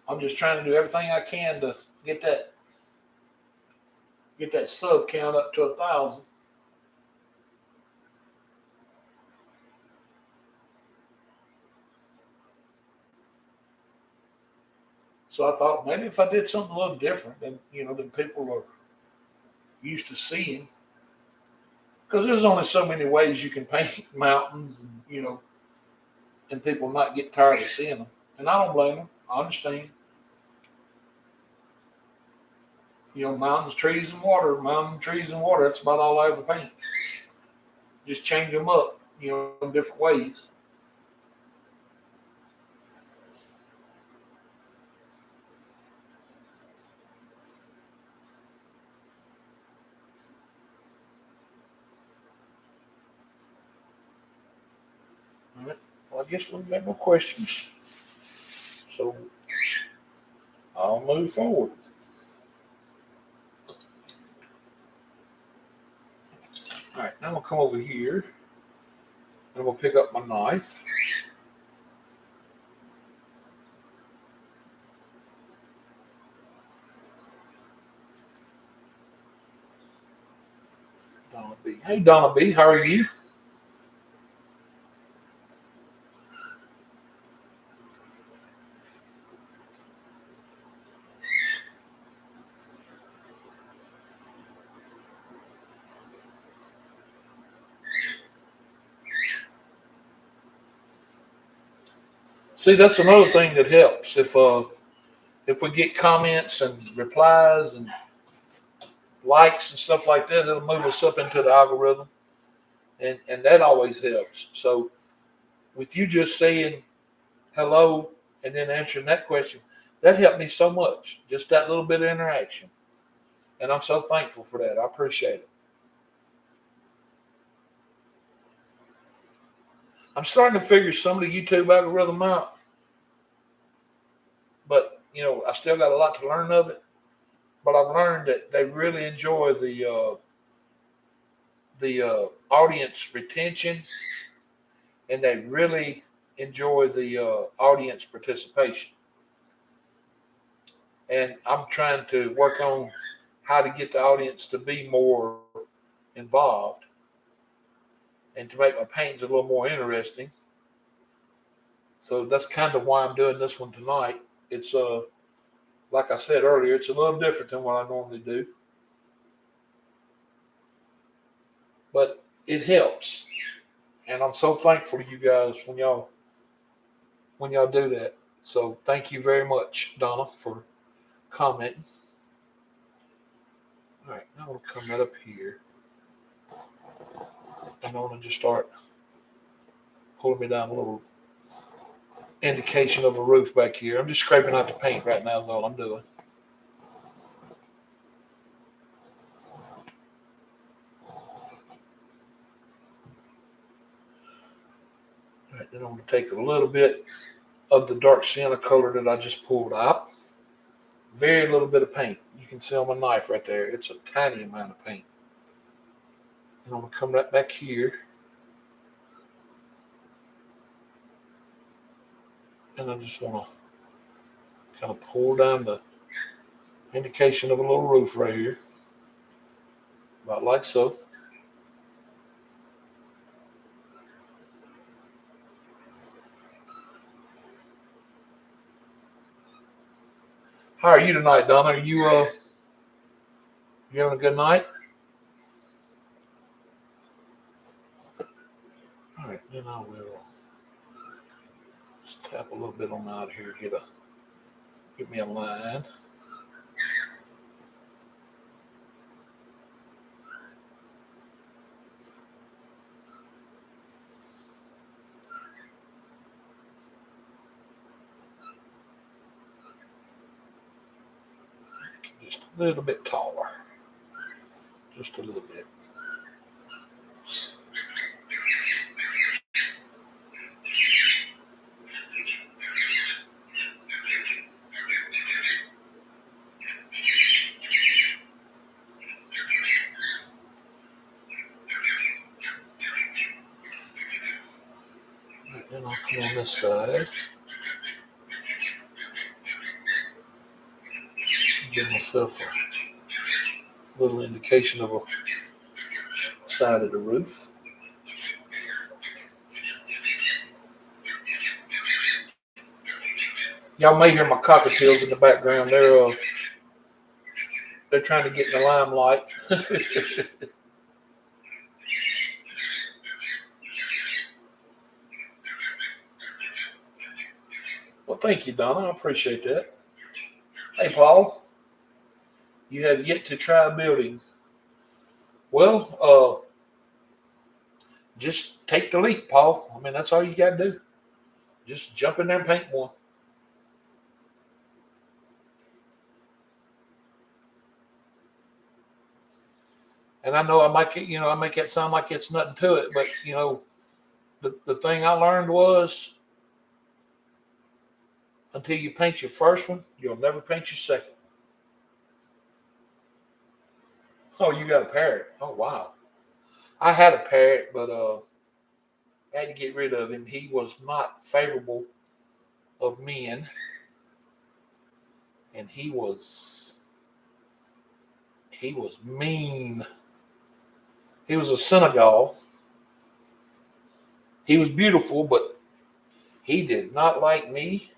I'm just trying to do everything I can to get that sub count up to 1,000. So I thought maybe if I did something a little different than people are used to seeing, because there's only so many ways you can paint mountains, and people might get tired of seeing them. And I don't blame them. I understand. Mountains, trees, and water. Mountains, trees, and water. That's about all I ever paint. Just change them up, in different ways. All right. Well, I guess we've got no questions. So I'll move forward. All right, now I'm going to come over here and I'm going to pick up my knife. Donna B. Hey, Donna B., how are you? See, that's another thing that helps. If we get comments and replies and likes and stuff like that, it'll move us up into the algorithm, and that always helps. So with you just saying hello and then answering that question, that helped me so much. Just that little bit of interaction, and I'm so thankful for that. I appreciate it. I'm starting to figure some of the YouTube algorithm out, but I still got a lot to learn of it. But I've learned that they really enjoy the audience retention, and they really enjoy the audience participation. And I'm trying to work on how to get the audience to be more involved and to make my paintings a little more interesting. So that's kind of why I'm doing this one tonight. It's like I said earlier, it's a little different than what I normally do, but it helps, and I'm so thankful to you guys when y'all do that. So thank you very much, Donna, for commenting. All right, now I'm gonna come right up here, and I'm gonna just start pulling me down a little indication of a roof back here. I'm just scraping out the paint right now is all I'm doing. All right, then I'm going to take a little bit of the dark sienna color that I just pulled out. Very little bit of paint. You can see on my knife right there. It's a tiny amount of paint. And I'm going to come right back here. And I just want to kind of pull down the indication of a little roof right here. About like so. How are you tonight, Donna? Are you having a good night? All right, then I will just tap a little bit on out here, get me a line. Just a little bit taller. Just a little bit. Then I'll come on this side. Give myself a little indication of a side of the roof. Y'all may hear my cockatiels in the background. They're trying to get in the limelight. Well, thank you, Donna. I appreciate that. Hey, Paul. You have yet to try building. Well, just take the leap, Paul. I mean, that's all you got to do. Just jump in there and paint one. And I know I make it sound like it's nothing to it, but the thing I learned was until you paint your first one, you'll never paint your second. Oh, you got a parrot. Oh, wow. I had a parrot, but I had to get rid of him. He was not favorable of men, and he was mean. He was a Senegal. He was beautiful, but he did not like me.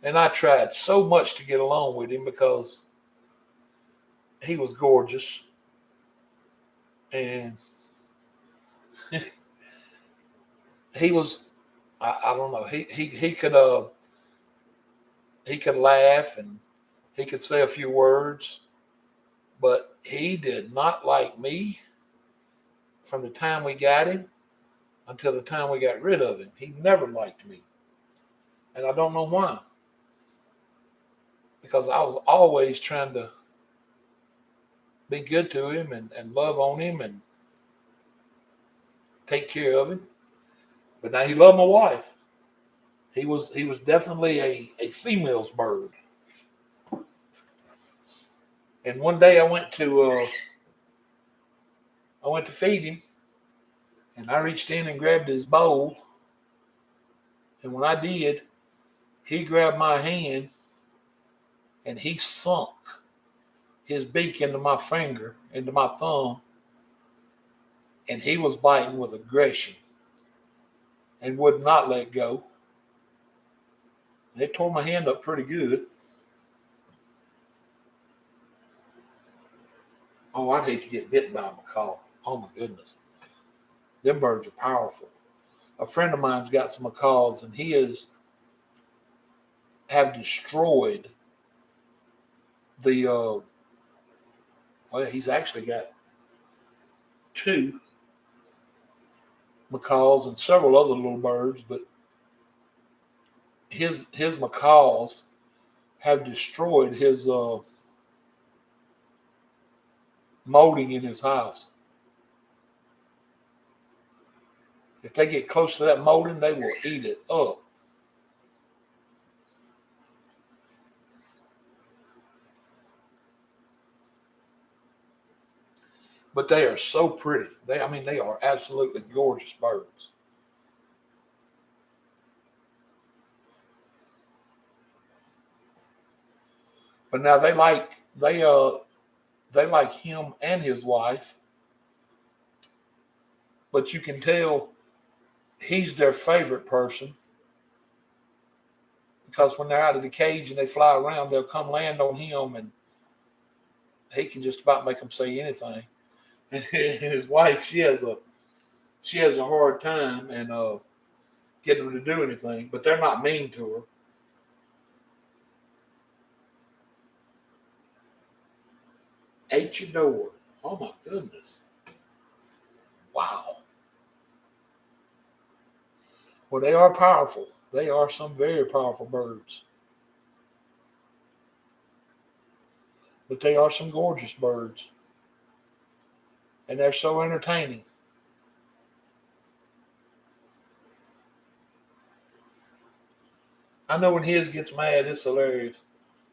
And I tried so much to get along with him because he was gorgeous. And he was, I don't know, he could laugh and he could say a few words, but he did not like me from the time we got him until the time we got rid of him. He never liked me. And I don't know why. Because I was always trying to be good to him and love on him and take care of him. But now he loved my wife. He was definitely a female's bird. And one day I went to feed him, and I reached in and grabbed his bowl. And when I did, he grabbed my hand and he sunk his beak into my finger, into my thumb, and he was biting with aggression and would not let go. And it tore my hand up pretty good. Oh, I'd hate to get bitten by a macaw. Oh, my goodness. Them birds are powerful. A friend of mine's got some macaws, and he have destroyed the, well, he's actually got two. macaws and several other little birds, but his macaws have destroyed his molding in his house. If they get close to that molding, they will eat it up. But they are so pretty. They are absolutely gorgeous birds. But now they like him and his wife, but you can tell he's their favorite person because when they're out of the cage and they fly around, they'll come land on him and he can just about make them say anything. And his wife, she has a hard time and getting them to do anything, but they're not mean to her. Ate your door. Oh my goodness. Wow. Well, they are powerful. They are some very powerful birds. But they are some gorgeous birds. And they're so entertaining. I know when his gets mad, it's hilarious.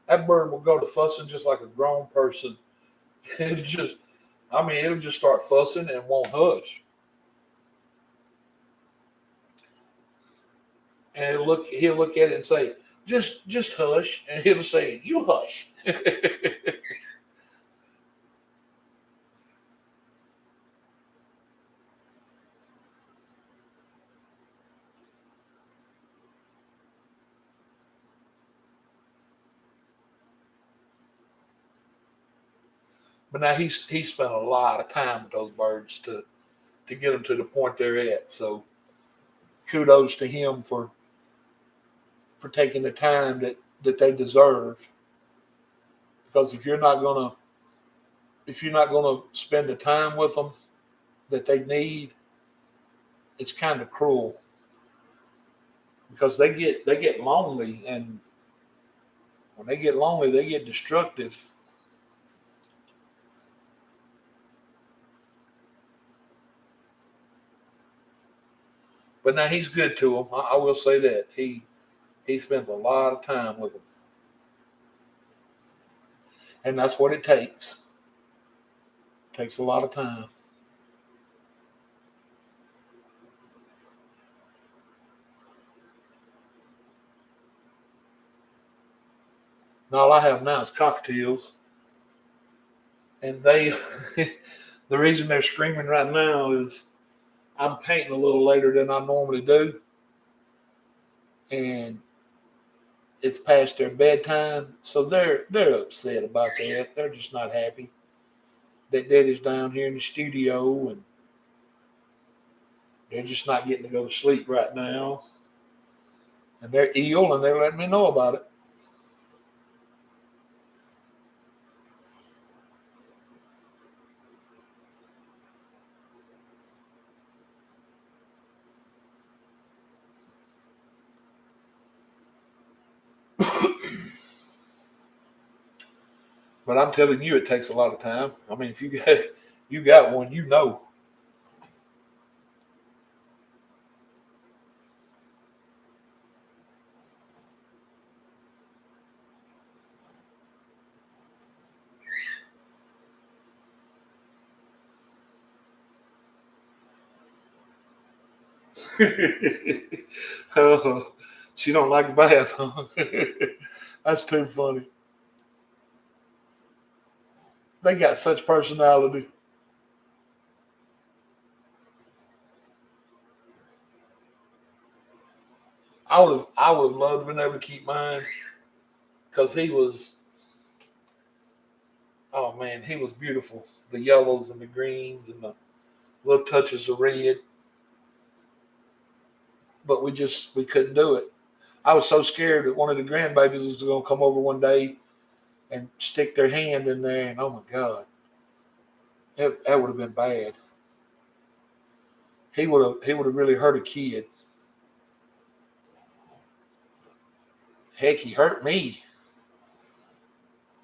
That bird will go to fussing just like a grown person. It's just, it'll just start fussing and won't hush. And he'll look at it and say, just hush. And he'll say, you hush. But now he spent a lot of time with those birds to get them to the point they're at. So kudos to him for taking the time that they deserve. Because if you're not gonna spend the time with them that they need, it's kind of cruel because they get lonely, and when they get lonely, they get destructive. But now he's good to them. I will say that he spends a lot of time with them, and that's what it takes. It takes a lot of time. And all I have now is cockatiels, and they the reason they're screaming right now is I'm painting a little later than I normally do, and it's past their bedtime, so they're upset about that. They're just not happy that Daddy's down here in the studio, and they're just not getting to go to sleep right now, and they're ill, and they're letting me know about it. But I'm telling you, it takes a lot of time. If you got one, you know. Oh, she don't like bath, huh? That's too funny. They got such personality. I would have loved to been able to keep mine because he was, oh man, he was beautiful. The yellows and the greens and the little touches of red, but we couldn't do it. I was so scared that one of the grandbabies was going to come over one day and stick their hand in there, and oh my God, that would have been bad. he would have really hurt a kid. Heck, he hurt me.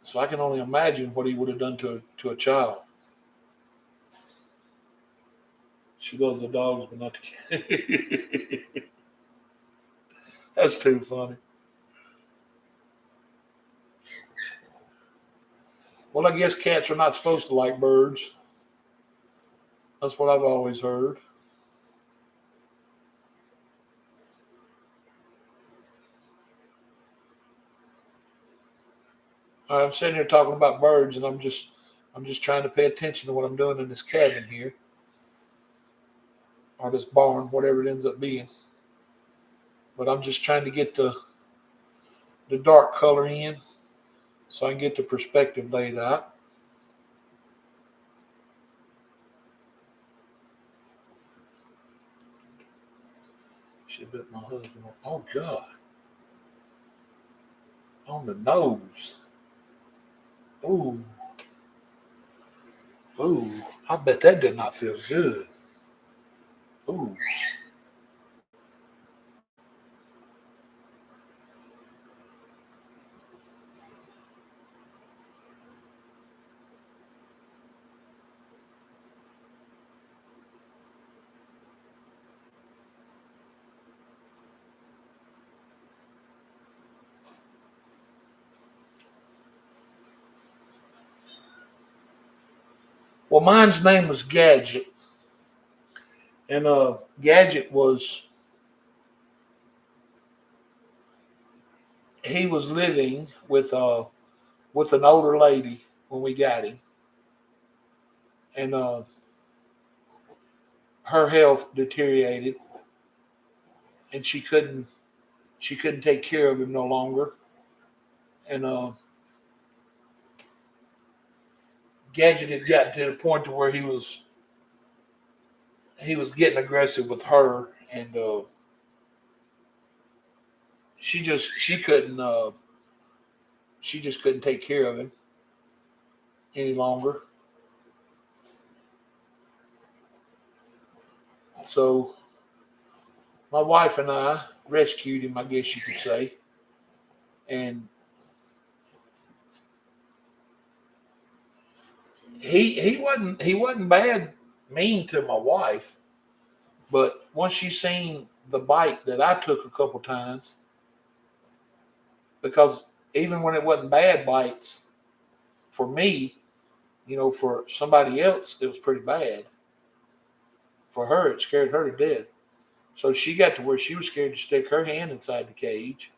So I can only imagine what he would have done to a child. She loves the dogs, but not the cat. That's too funny. Well, I guess cats are not supposed to like birds. That's what I've always heard. I'm sitting here talking about birds, and I'm just trying to pay attention to what I'm doing in this cabin here, or this barn, whatever it ends up being. But I'm just trying to get the dark color in so I can get the perspective laid out. She bit my husband. Oh God, on the nose. Ooh, ooh. I bet that did not feel good. Ooh. Well, mine's name was Gadget, and Gadget was he was living with an older lady when we got him, and her health deteriorated, and she couldn't take care of him no longer, and Gadget had gotten to the point to where he was getting aggressive with her, and she just couldn't take care of him any longer. So my wife and I rescued him, I guess you could say, and he wasn't bad mean to my wife, but once she seen the bite that I took a couple times, because even when it wasn't bad bites for me, for somebody else it was pretty bad. For her, it scared her to death. So she got to where she was scared to stick her hand inside the cage,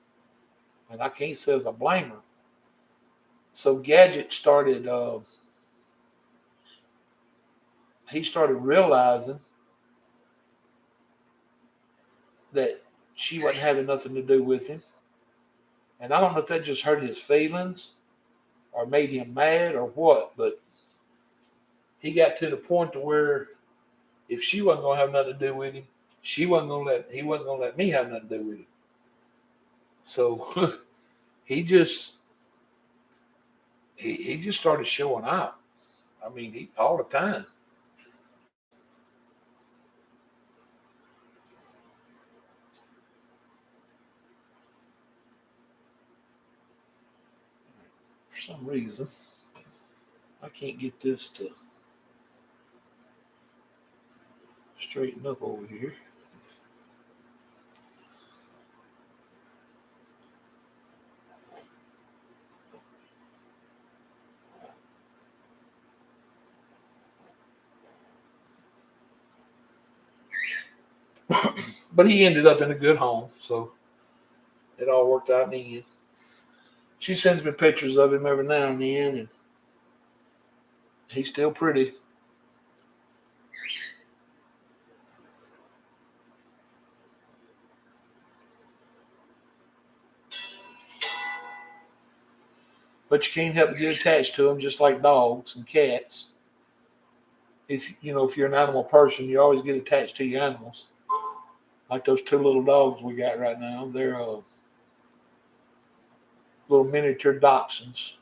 and I can't say as I blame her. So Gadget started. He started realizing that she wasn't having nothing to do with him, and I don't know if that just hurt his feelings or made him mad or what, but he got to the point to where if she wasn't gonna have nothing to do with him, he wasn't gonna let me have nothing to do with him. So he just he just started showing out. I mean, all the time. For some reason, I can't get this to straighten up over here. But he ended up in a good home, so it all worked out in the end. She sends me pictures of him every now and then, and he's still pretty. But you can't help but get attached to him, just like dogs and cats. If you're an animal person, you always get attached to your animals. Like those two little dogs we got right now, they're little miniature dachshunds.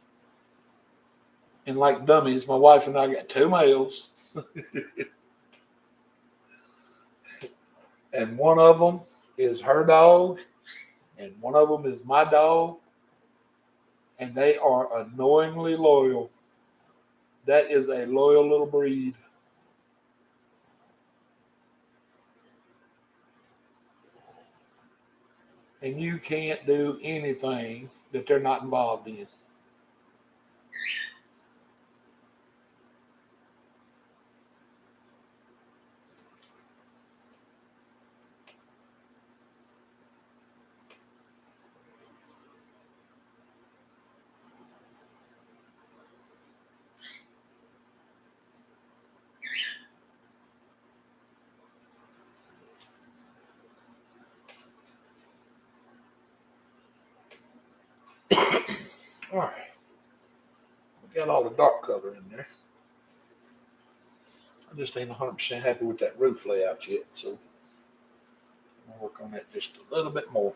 And like dummies, my wife and I got two males. And one of them is her dog, and one of them is my dog, and they are annoyingly loyal. That is a loyal little breed. And you can't do anything that they're not involved in. All right. We got all the dark color in there. I just ain't 100% happy with that roof layout yet, so I'll work on that just a little bit more.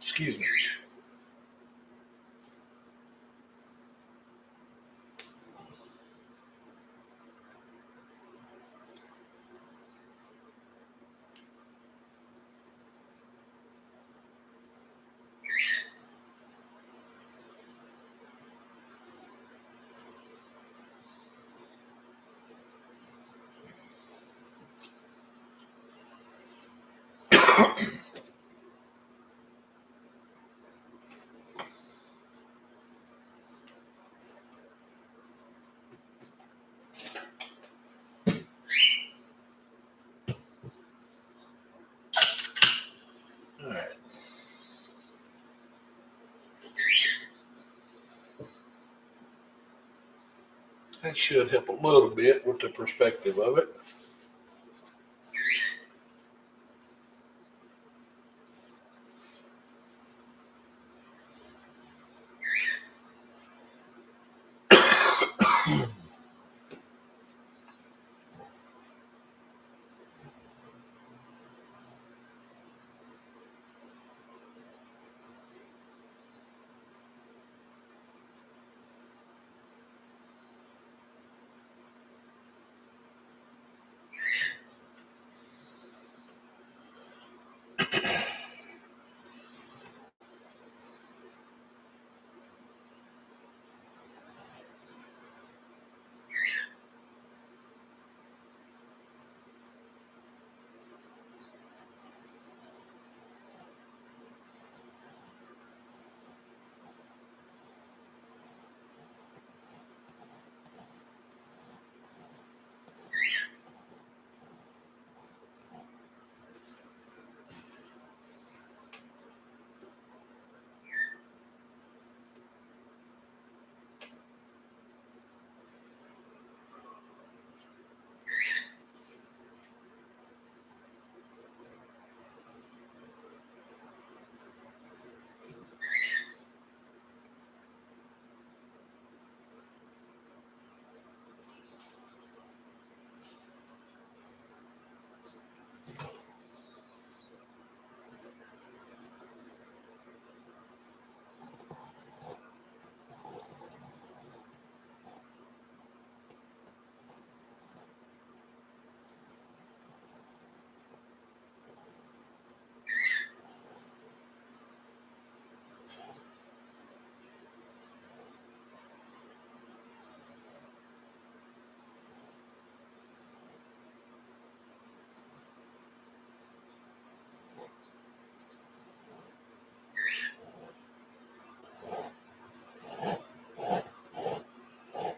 Excuse me. All right. That should help a little bit with the perspective of it.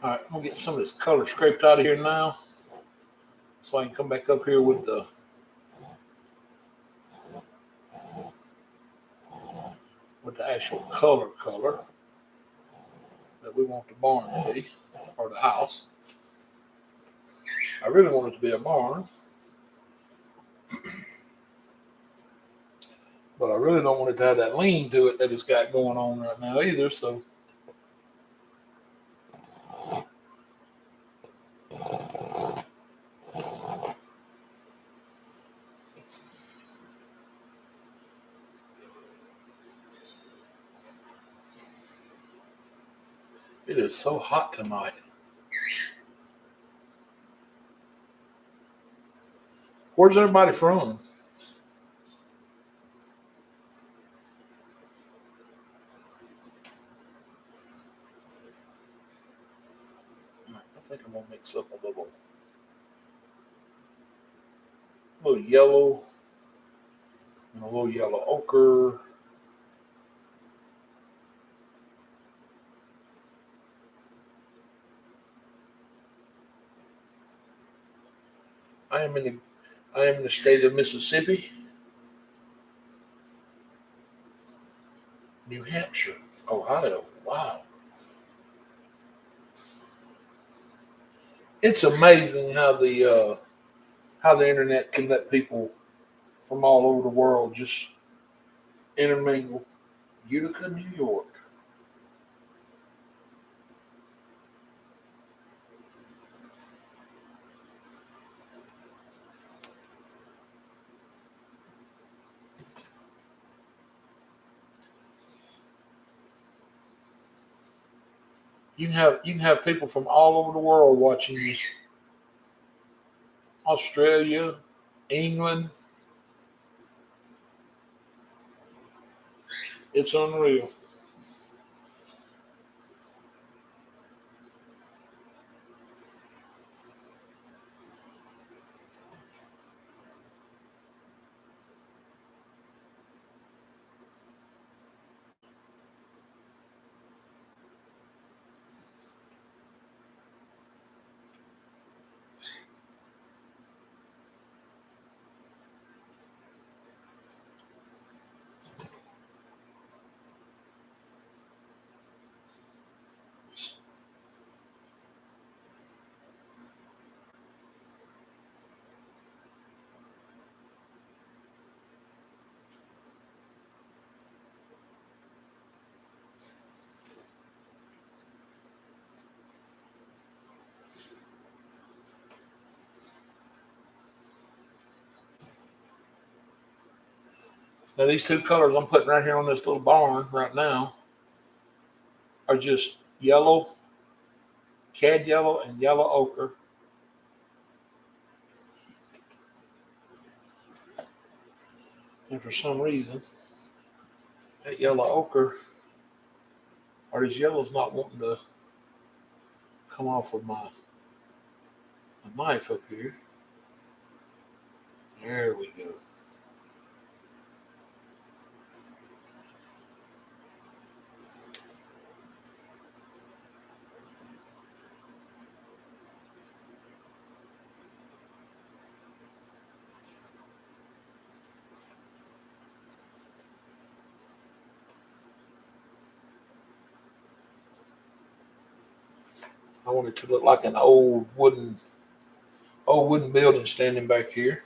All right, I'm gonna get some of this color scraped out of here now, so I can come back up here with the actual color that we want the barn to be, or the house. I really want it to be a barn. I really don't want it to have that lean to it that it's got going on right now either. So it is so hot tonight. Where's everybody from? I think I'm gonna mix up a little yellow and a little yellow ochre. I am in the I am in the state of Mississippi, New Hampshire, Ohio. Wow. It's amazing how the internet can let people from all over the world just intermingle. Utica, New York. You can have people from all over the world watching you. Australia, England. It's unreal. Now these two colors I'm putting right here on this little barn right now are just yellow, cad yellow, and yellow ochre. And for some reason, that yellow ochre or these yellows not wanting to come off of my knife up here. There we go. I want it to look like an old wooden building standing back here.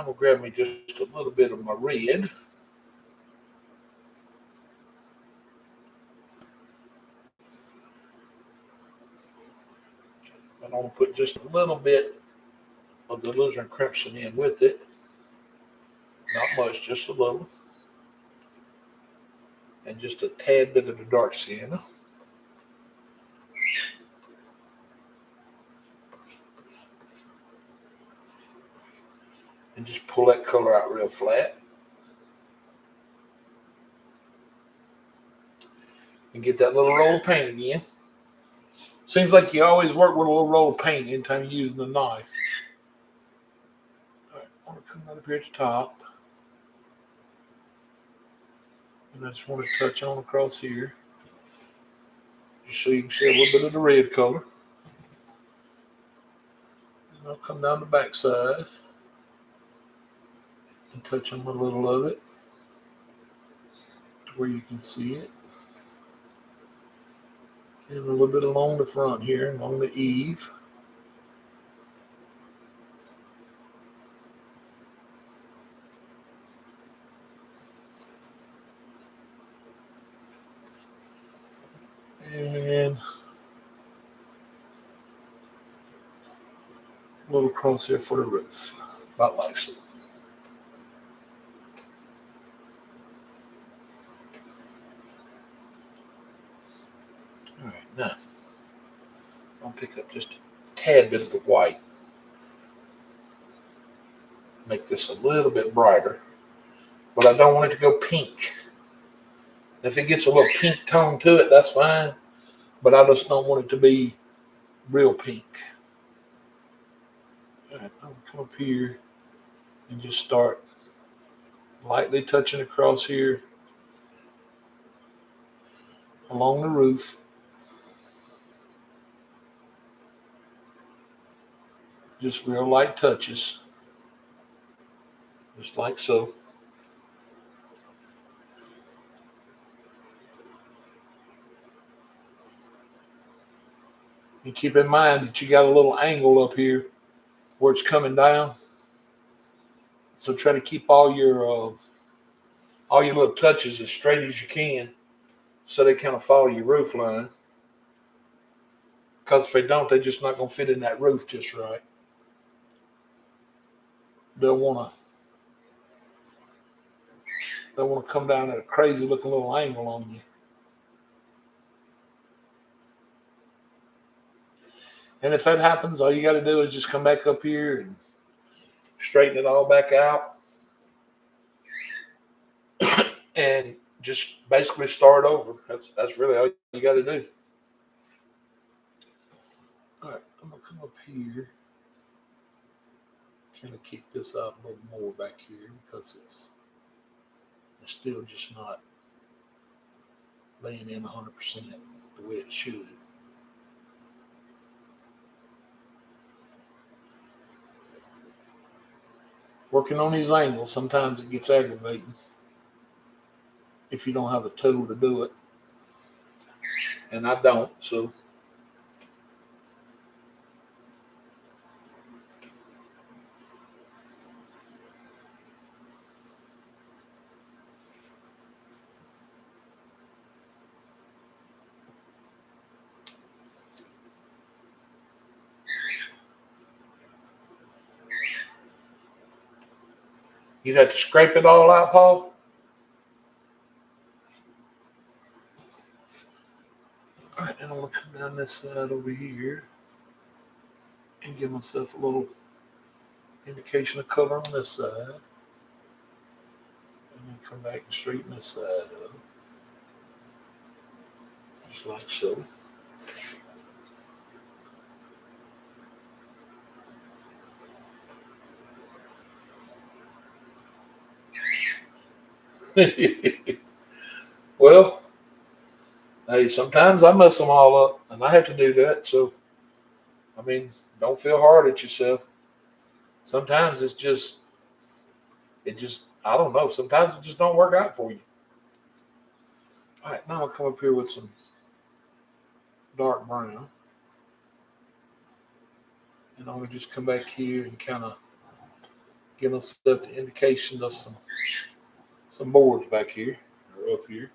gonna grab me just a little bit of my red. I'm gonna put just a little bit of the alizarin crimson in with it. Not much, just a little. And just a tad bit of the dark sienna. And just pull that color out real flat. And get that little roll of paint again. Seems like you always work with a little roll of paint anytime you're using the knife. All right, I'm going to come right up here at the top. And I just want to touch on across here. Just so you can see a little bit of the red color. And I'll come down the back side and touch on a little of it to where you can see it. And a little bit along the front here, along the eave. And a little cross here for the roof, about like so. All right, now I'll pick up just a tad bit of the white. Make this a little bit brighter, but I don't want it to go pink. If it gets a little pink tone to it, that's fine, but I just don't want it to be real pink. All right, I'm gonna come up here and just start lightly touching across here along the roof. Just real light touches, just like so. And keep in mind that you got a little angle up here where it's coming down. So try to keep all your little touches as straight as you can, so they kind of follow your roof line. Because if they don't, they're just not gonna fit in that roof just right. They'll wanna come down at a crazy looking little angle on you. And if that happens, all you got to do is just come back up here and straighten it all back out. And just basically start over. That's really all you got to do. All right, I'm going to come up here. Kind of kick this out a little more back here because it's still just not laying in 100% the way it should. Working on these angles, sometimes it gets aggravating if you don't have a tool to do it. And I don't, so. You'd have to scrape it all out, Paul? All right, and I'm going to come down this side over here and give myself a little indication of color on this side. And then come back and straighten this side up. Just like so. Well, hey, sometimes I mess them all up, and I have to do that. So, I mean, don't feel hard at yourself. Sometimes it just, I don't know. Sometimes it just don't work out for you. All right, now I'll come up here with some dark brown. And I'm going to just come back here and kind of Giving us the indication of some boards back here or up here.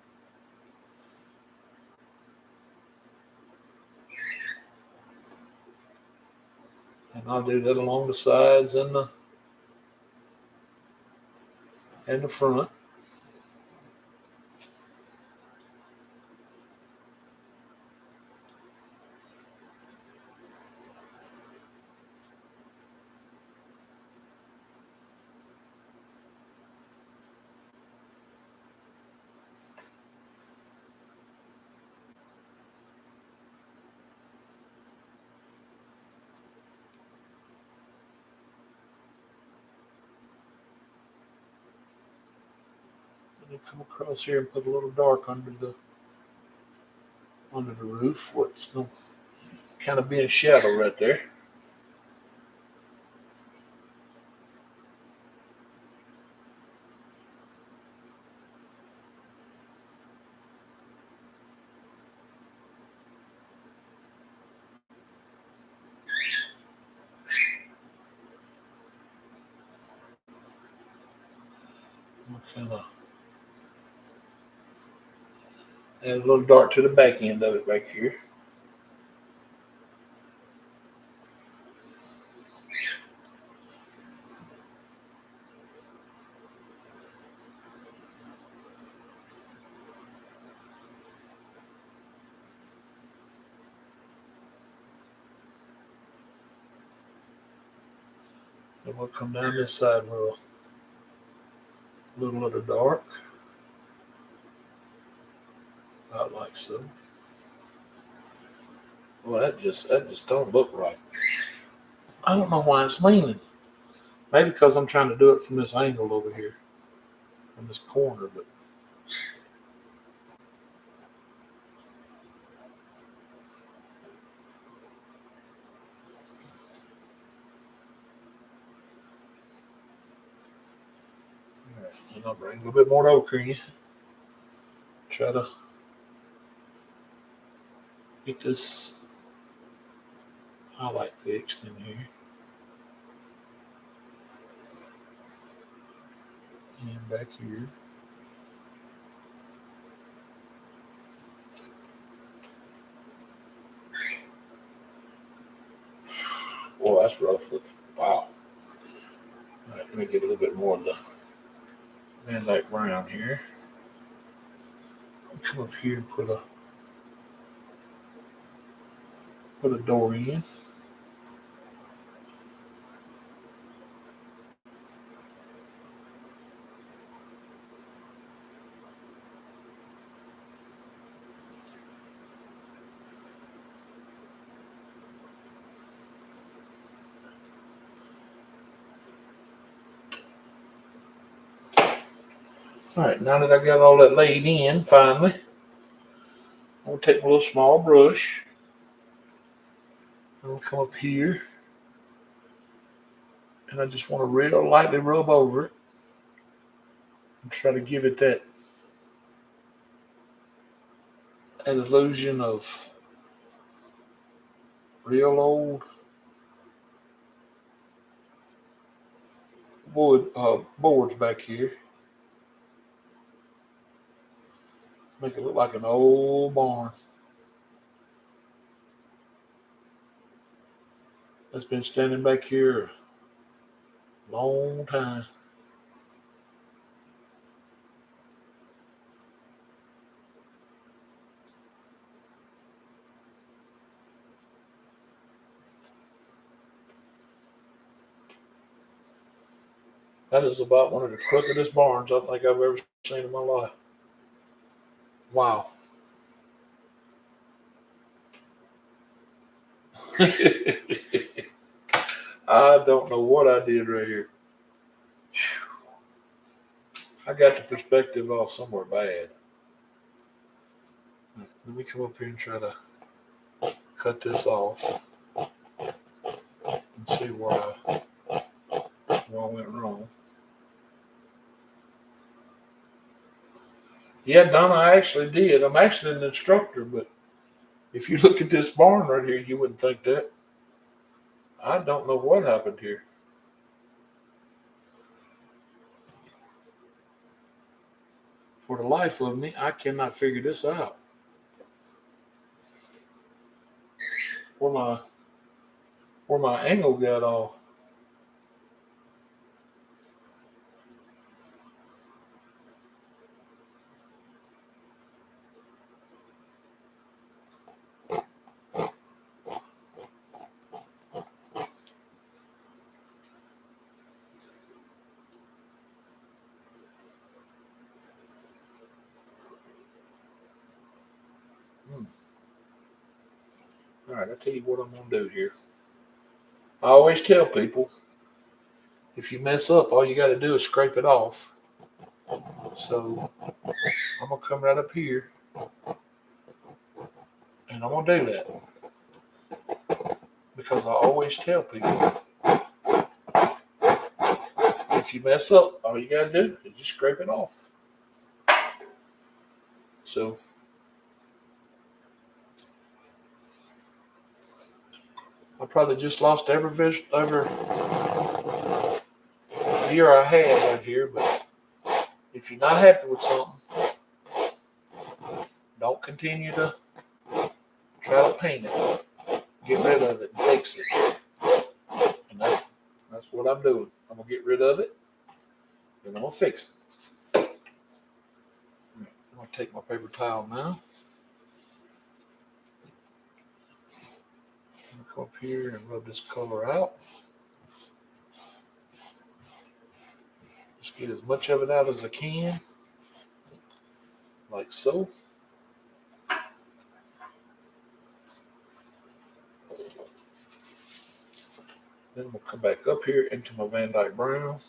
And I'll do that along the sides and the front. And then come across here and put a little dark under the roof. What's going to kind of be in shadow right there. Kind of add a little dark to the back end of it back here. And we'll come down this side with a little of the dark. About like so. Well, that just don't look right. I don't know why it's leaning. Maybe because I'm trying to do it from this angle over here, from this corner, but all right, and I'll bring a little bit more ochre in. Try to get this highlight fixed in here. And back here. Oh, that's rough looking. Wow. All right, let me get a little bit more of the Van Dyke brown here. I'll come up here and put a door in. All right, now that I got all that laid in, finally, I'm going to take a little small brush. I'm going to come up here, and I just want to real lightly rub over it and try to give it that illusion of real old wood boards back here. Make it look like an old barn that's been standing back here a long time. That is about one of the crookedest barns I think I've ever seen in my life. Wow. I don't know what I did right here. I got the perspective off somewhere bad. Let me come up here and try to cut this off and see where I went wrong. Yeah, Donna, I actually did. I'm actually an instructor, but if you look at this barn right here, you wouldn't think that. I don't know what happened here. For the life of me, I cannot figure this out. Where my where my angle got off. Hmm. All right, I'll tell you what I'm gonna do here. I always tell people if you mess up, all you got to do is scrape it off. So I'm gonna come right up here and I'm gonna do that because I always tell people if you mess up, all you got to do is just scrape it off. So I probably just lost every year I had right here. But if you're not happy with something, don't continue to try to paint it. Get rid of it and fix it. And that's what I'm doing. I'm gonna get rid of it and I'm gonna fix it. I'm gonna take my paper towel now. I'm gonna come up here and rub this color out. Just get as much of it out as I can, like so. Then we'll come back up here into my Van Dyke Brown.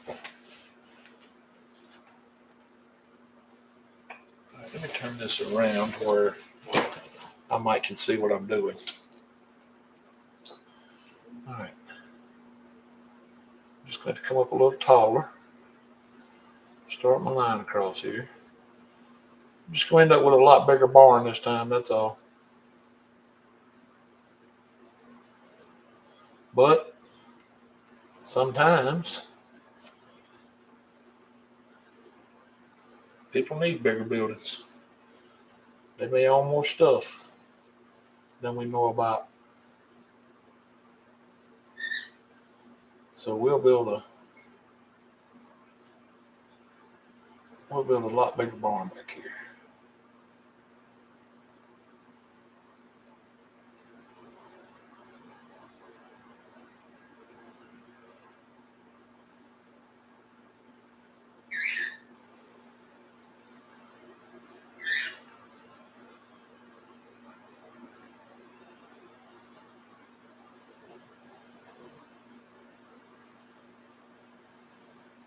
All right, let me turn this around where I might can see what I'm doing. All right. I'm just going to come up a little taller. Start my line across here. I'm just going to end up with a lot bigger barn this time, that's all. But sometimes people need bigger buildings. They may own more stuff than we know about. So we'll build a lot bigger barn back here.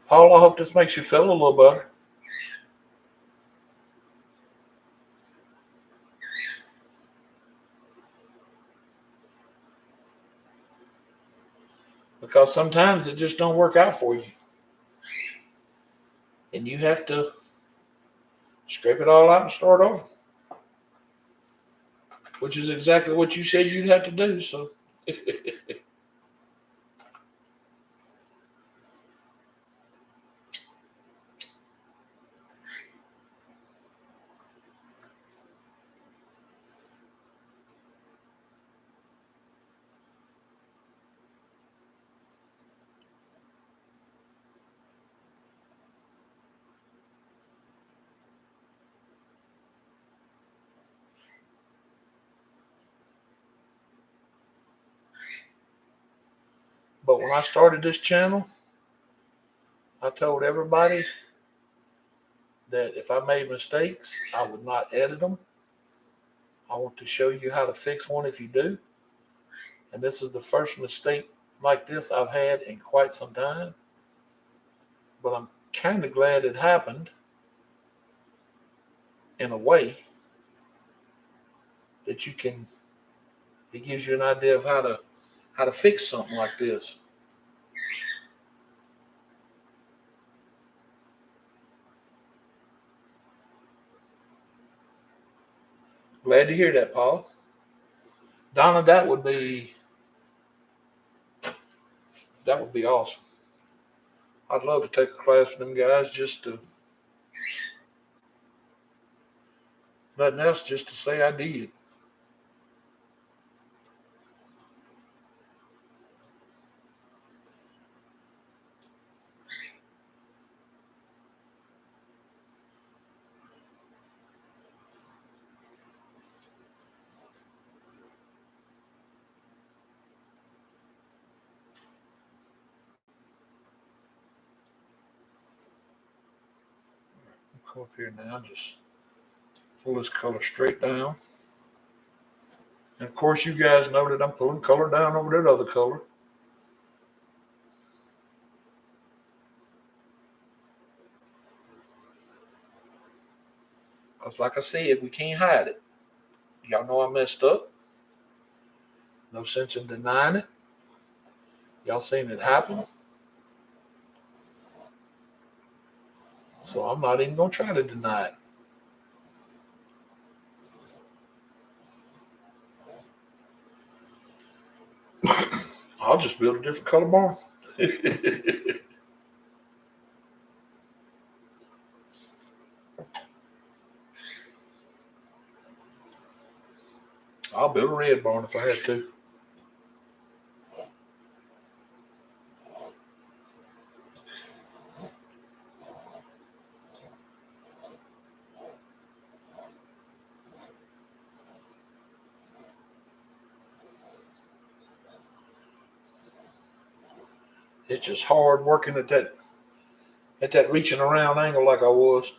Paul, I hope this makes you feel a little better. Because sometimes it just don't work out for you. And you have to scrape it all out and start over. Which is exactly what you said you'd have to do. So but when I started this channel, I told everybody that if I made mistakes, I would not edit them. I want to show you how to fix one if you do. And this is the first mistake like this I've had in quite some time. But I'm kind of glad it happened in a way that it gives you an idea of how to fix something like this. Glad to hear that, Paul. Donna, that would be awesome. I'd love to take a class with them guys just to, nothing else, just to say I did. Come up here now, just pull this color straight down. And of course, you guys know that I'm pulling color down over that other color. Because like I said, we can't hide it. Y'all know I messed up. No sense in denying it. Y'all seen it happen. So I'm not even going to try to deny it. I'll just build a different color barn. I'll build a red barn if I had to. It's just hard working at that reaching around angle like I was.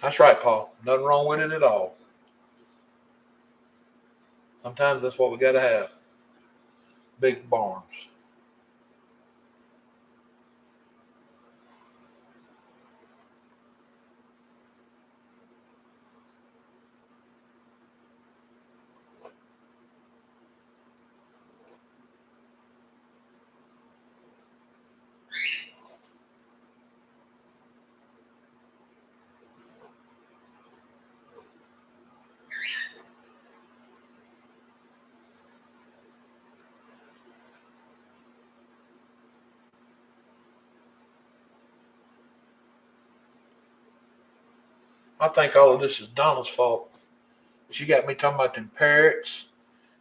That's right, Paul. Nothing wrong with it at all. Sometimes that's what we got to have. Big barns. I think all of this is Donna's fault. She got me talking about them parrots.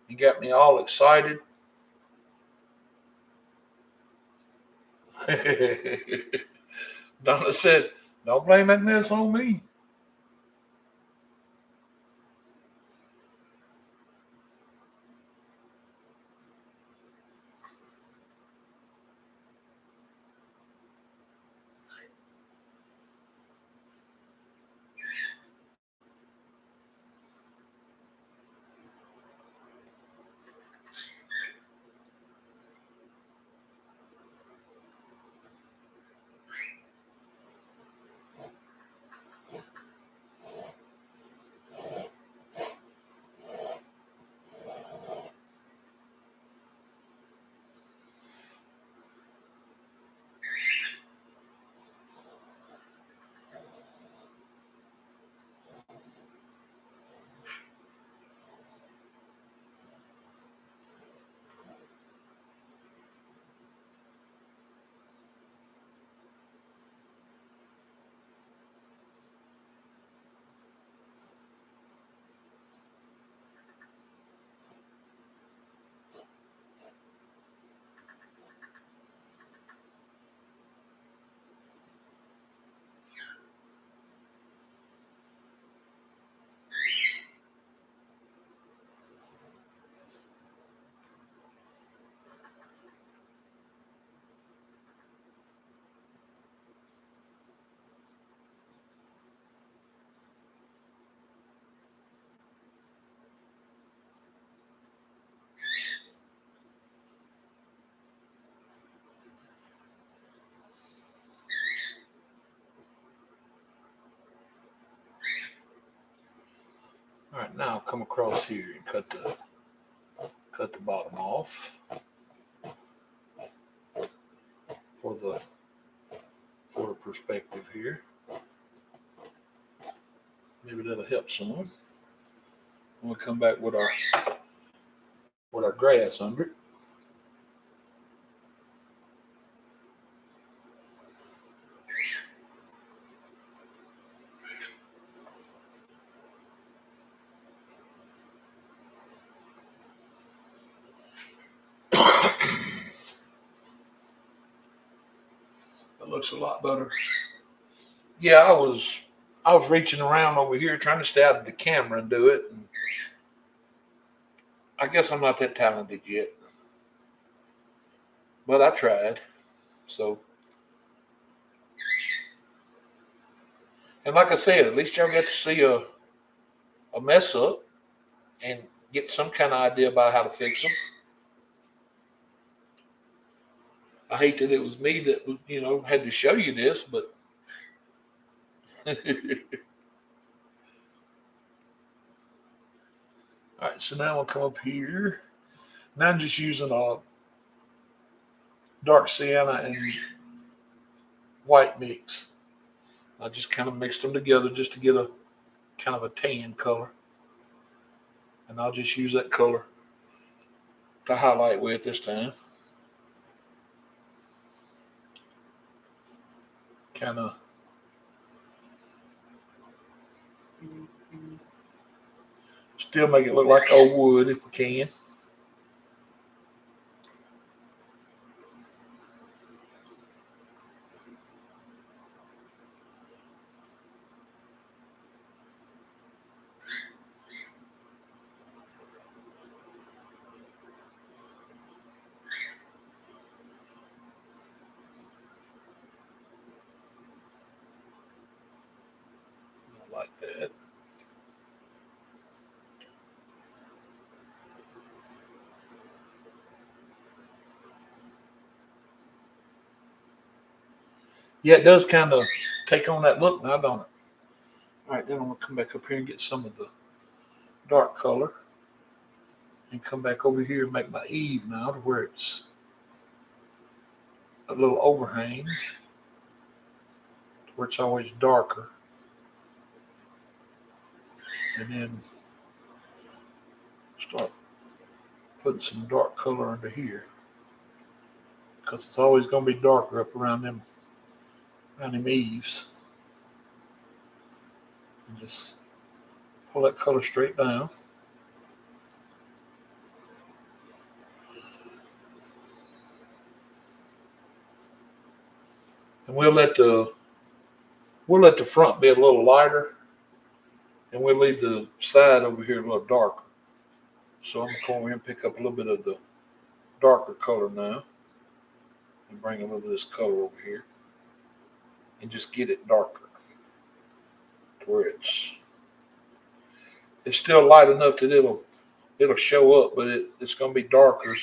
You got me all excited. Donna said, "Don't blame that mess on me." All right, now I'll come across here and cut the bottom off for the perspective here. Maybe that'll help some. We'll come back with our our grass under it. That looks a lot better. Yeah, I was reaching around over here trying to stay out of the camera and do it. And I guess I'm not that talented yet, but I tried. So, and like I said, at least y'all get to see a mess up and get some kind of idea about how to fix them. I hate that it was me that had to show you this, but all right. So now I'll come up here. Now I'm just using a dark sienna and white mix. I just kind of mixed them together just to get a kind of a tan color, and I'll just use that color to highlight with this time. Kind of still make it look like old wood if we can. Like that. Yeah, it does kind of take on that look now, don't it? All right, then I'm gonna come back up here and get some of the dark color and come back over here and make my eave now to where it's a little overhang, where it's always darker. And then start putting some dark color under here because it's always going to be darker up around them eaves. And just pull that color straight down. And we'll let the front be a little lighter, and we'll leave the side over here a little darker. So I'm gonna come over here and pick up a little bit of the darker color now, and bring a little bit of this color over here, and just get it darker to where it's still light enough that it'll show up, but it's gonna be darker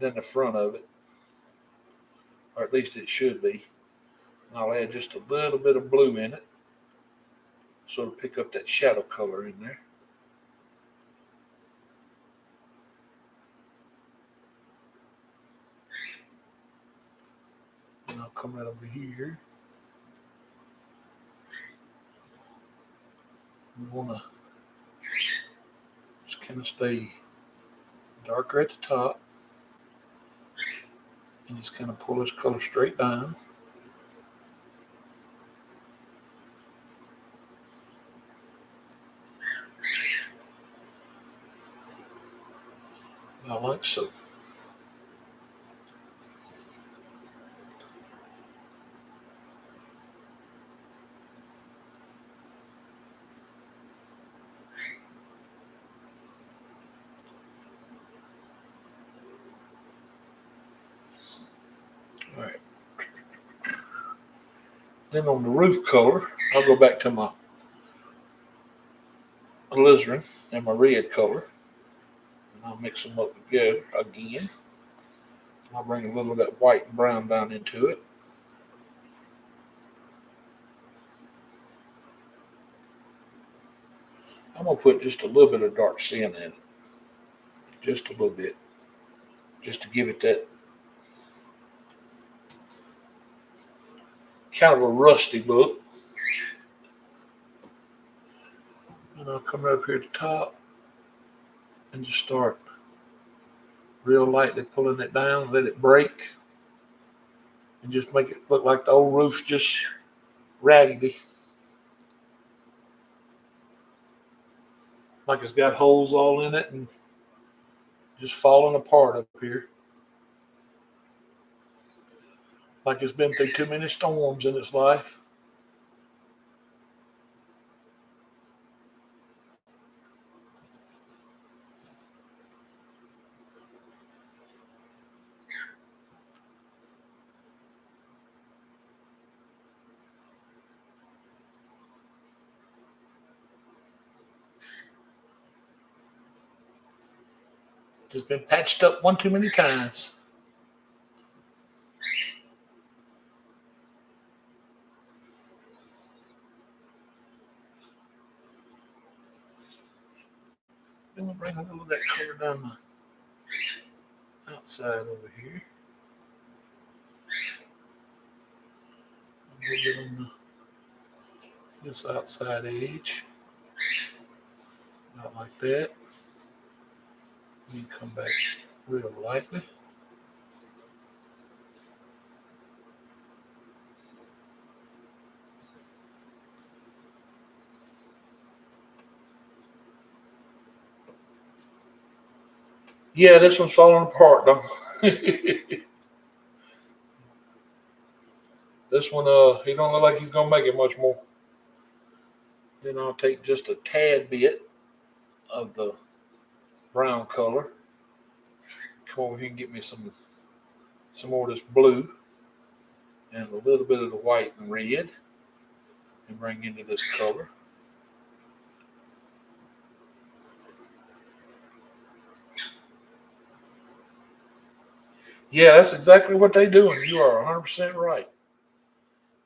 than the front of it, or at least it should be. And I'll add just a little bit of blue in it, so to pick up that shadow color in there. And I'll come right over here. We want to just kind of stay darker at the top and just kind of pull this color straight down. About like so. All right. Then on the roof color, I'll go back to my alizarin and my red color. And I'll mix them up together again. I'll bring a little of that white and brown down into it. I'm going to put just a little bit of dark sienna in it. Just a little bit. Just to give it that kind of a rusty look. And I'll come right up here at the top and just start real lightly pulling it down, let it break, and just make it look like the old roof's just raggedy. Like it's got holes all in it and just falling apart up here. Like it's been through too many storms in its life. Just been patched up one too many times. Then we'll bring a little of that color down the outside over here. A little bit on this outside edge. Not like that. You come back real lightly. Yeah, this one's falling apart though. This one, he don't look like he's gonna make it much more. Then I'll take just a tad bit of the brown color. Come over here and get me some more of this blue and a little bit of the white and red, and bring into this color. Yeah, that's exactly what they're doing. You are 100% right.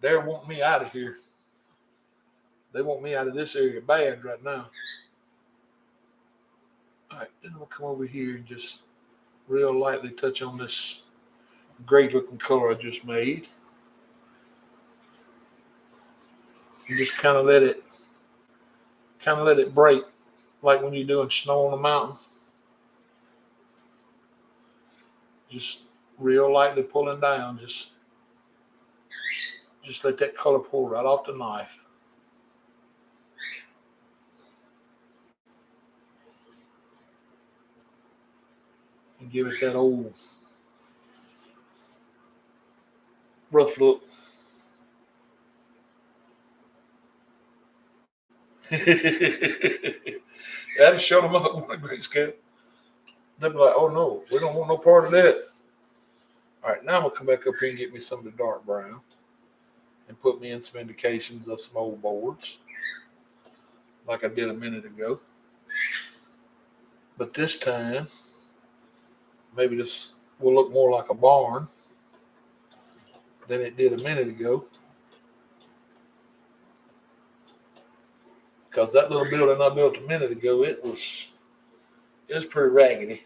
They want me out of here. They want me out of this area bad right now. All right, then we'll come over here and just real lightly touch on this great looking color I just made. You just kind of let it break, like when you're doing snow on a mountain. Just real lightly pulling down. Just let that color pour right off the knife. And give it that old rough look. That'll shut them up on a great scale. They'll be like, oh no, we don't want no part of that. All right, now I'm going to come back up here and get me some of the dark brown and put me in some indications of some old boards like I did a minute ago. But this time, maybe this will look more like a barn than it did a minute ago. Because that little building I built a minute ago, it was pretty raggedy.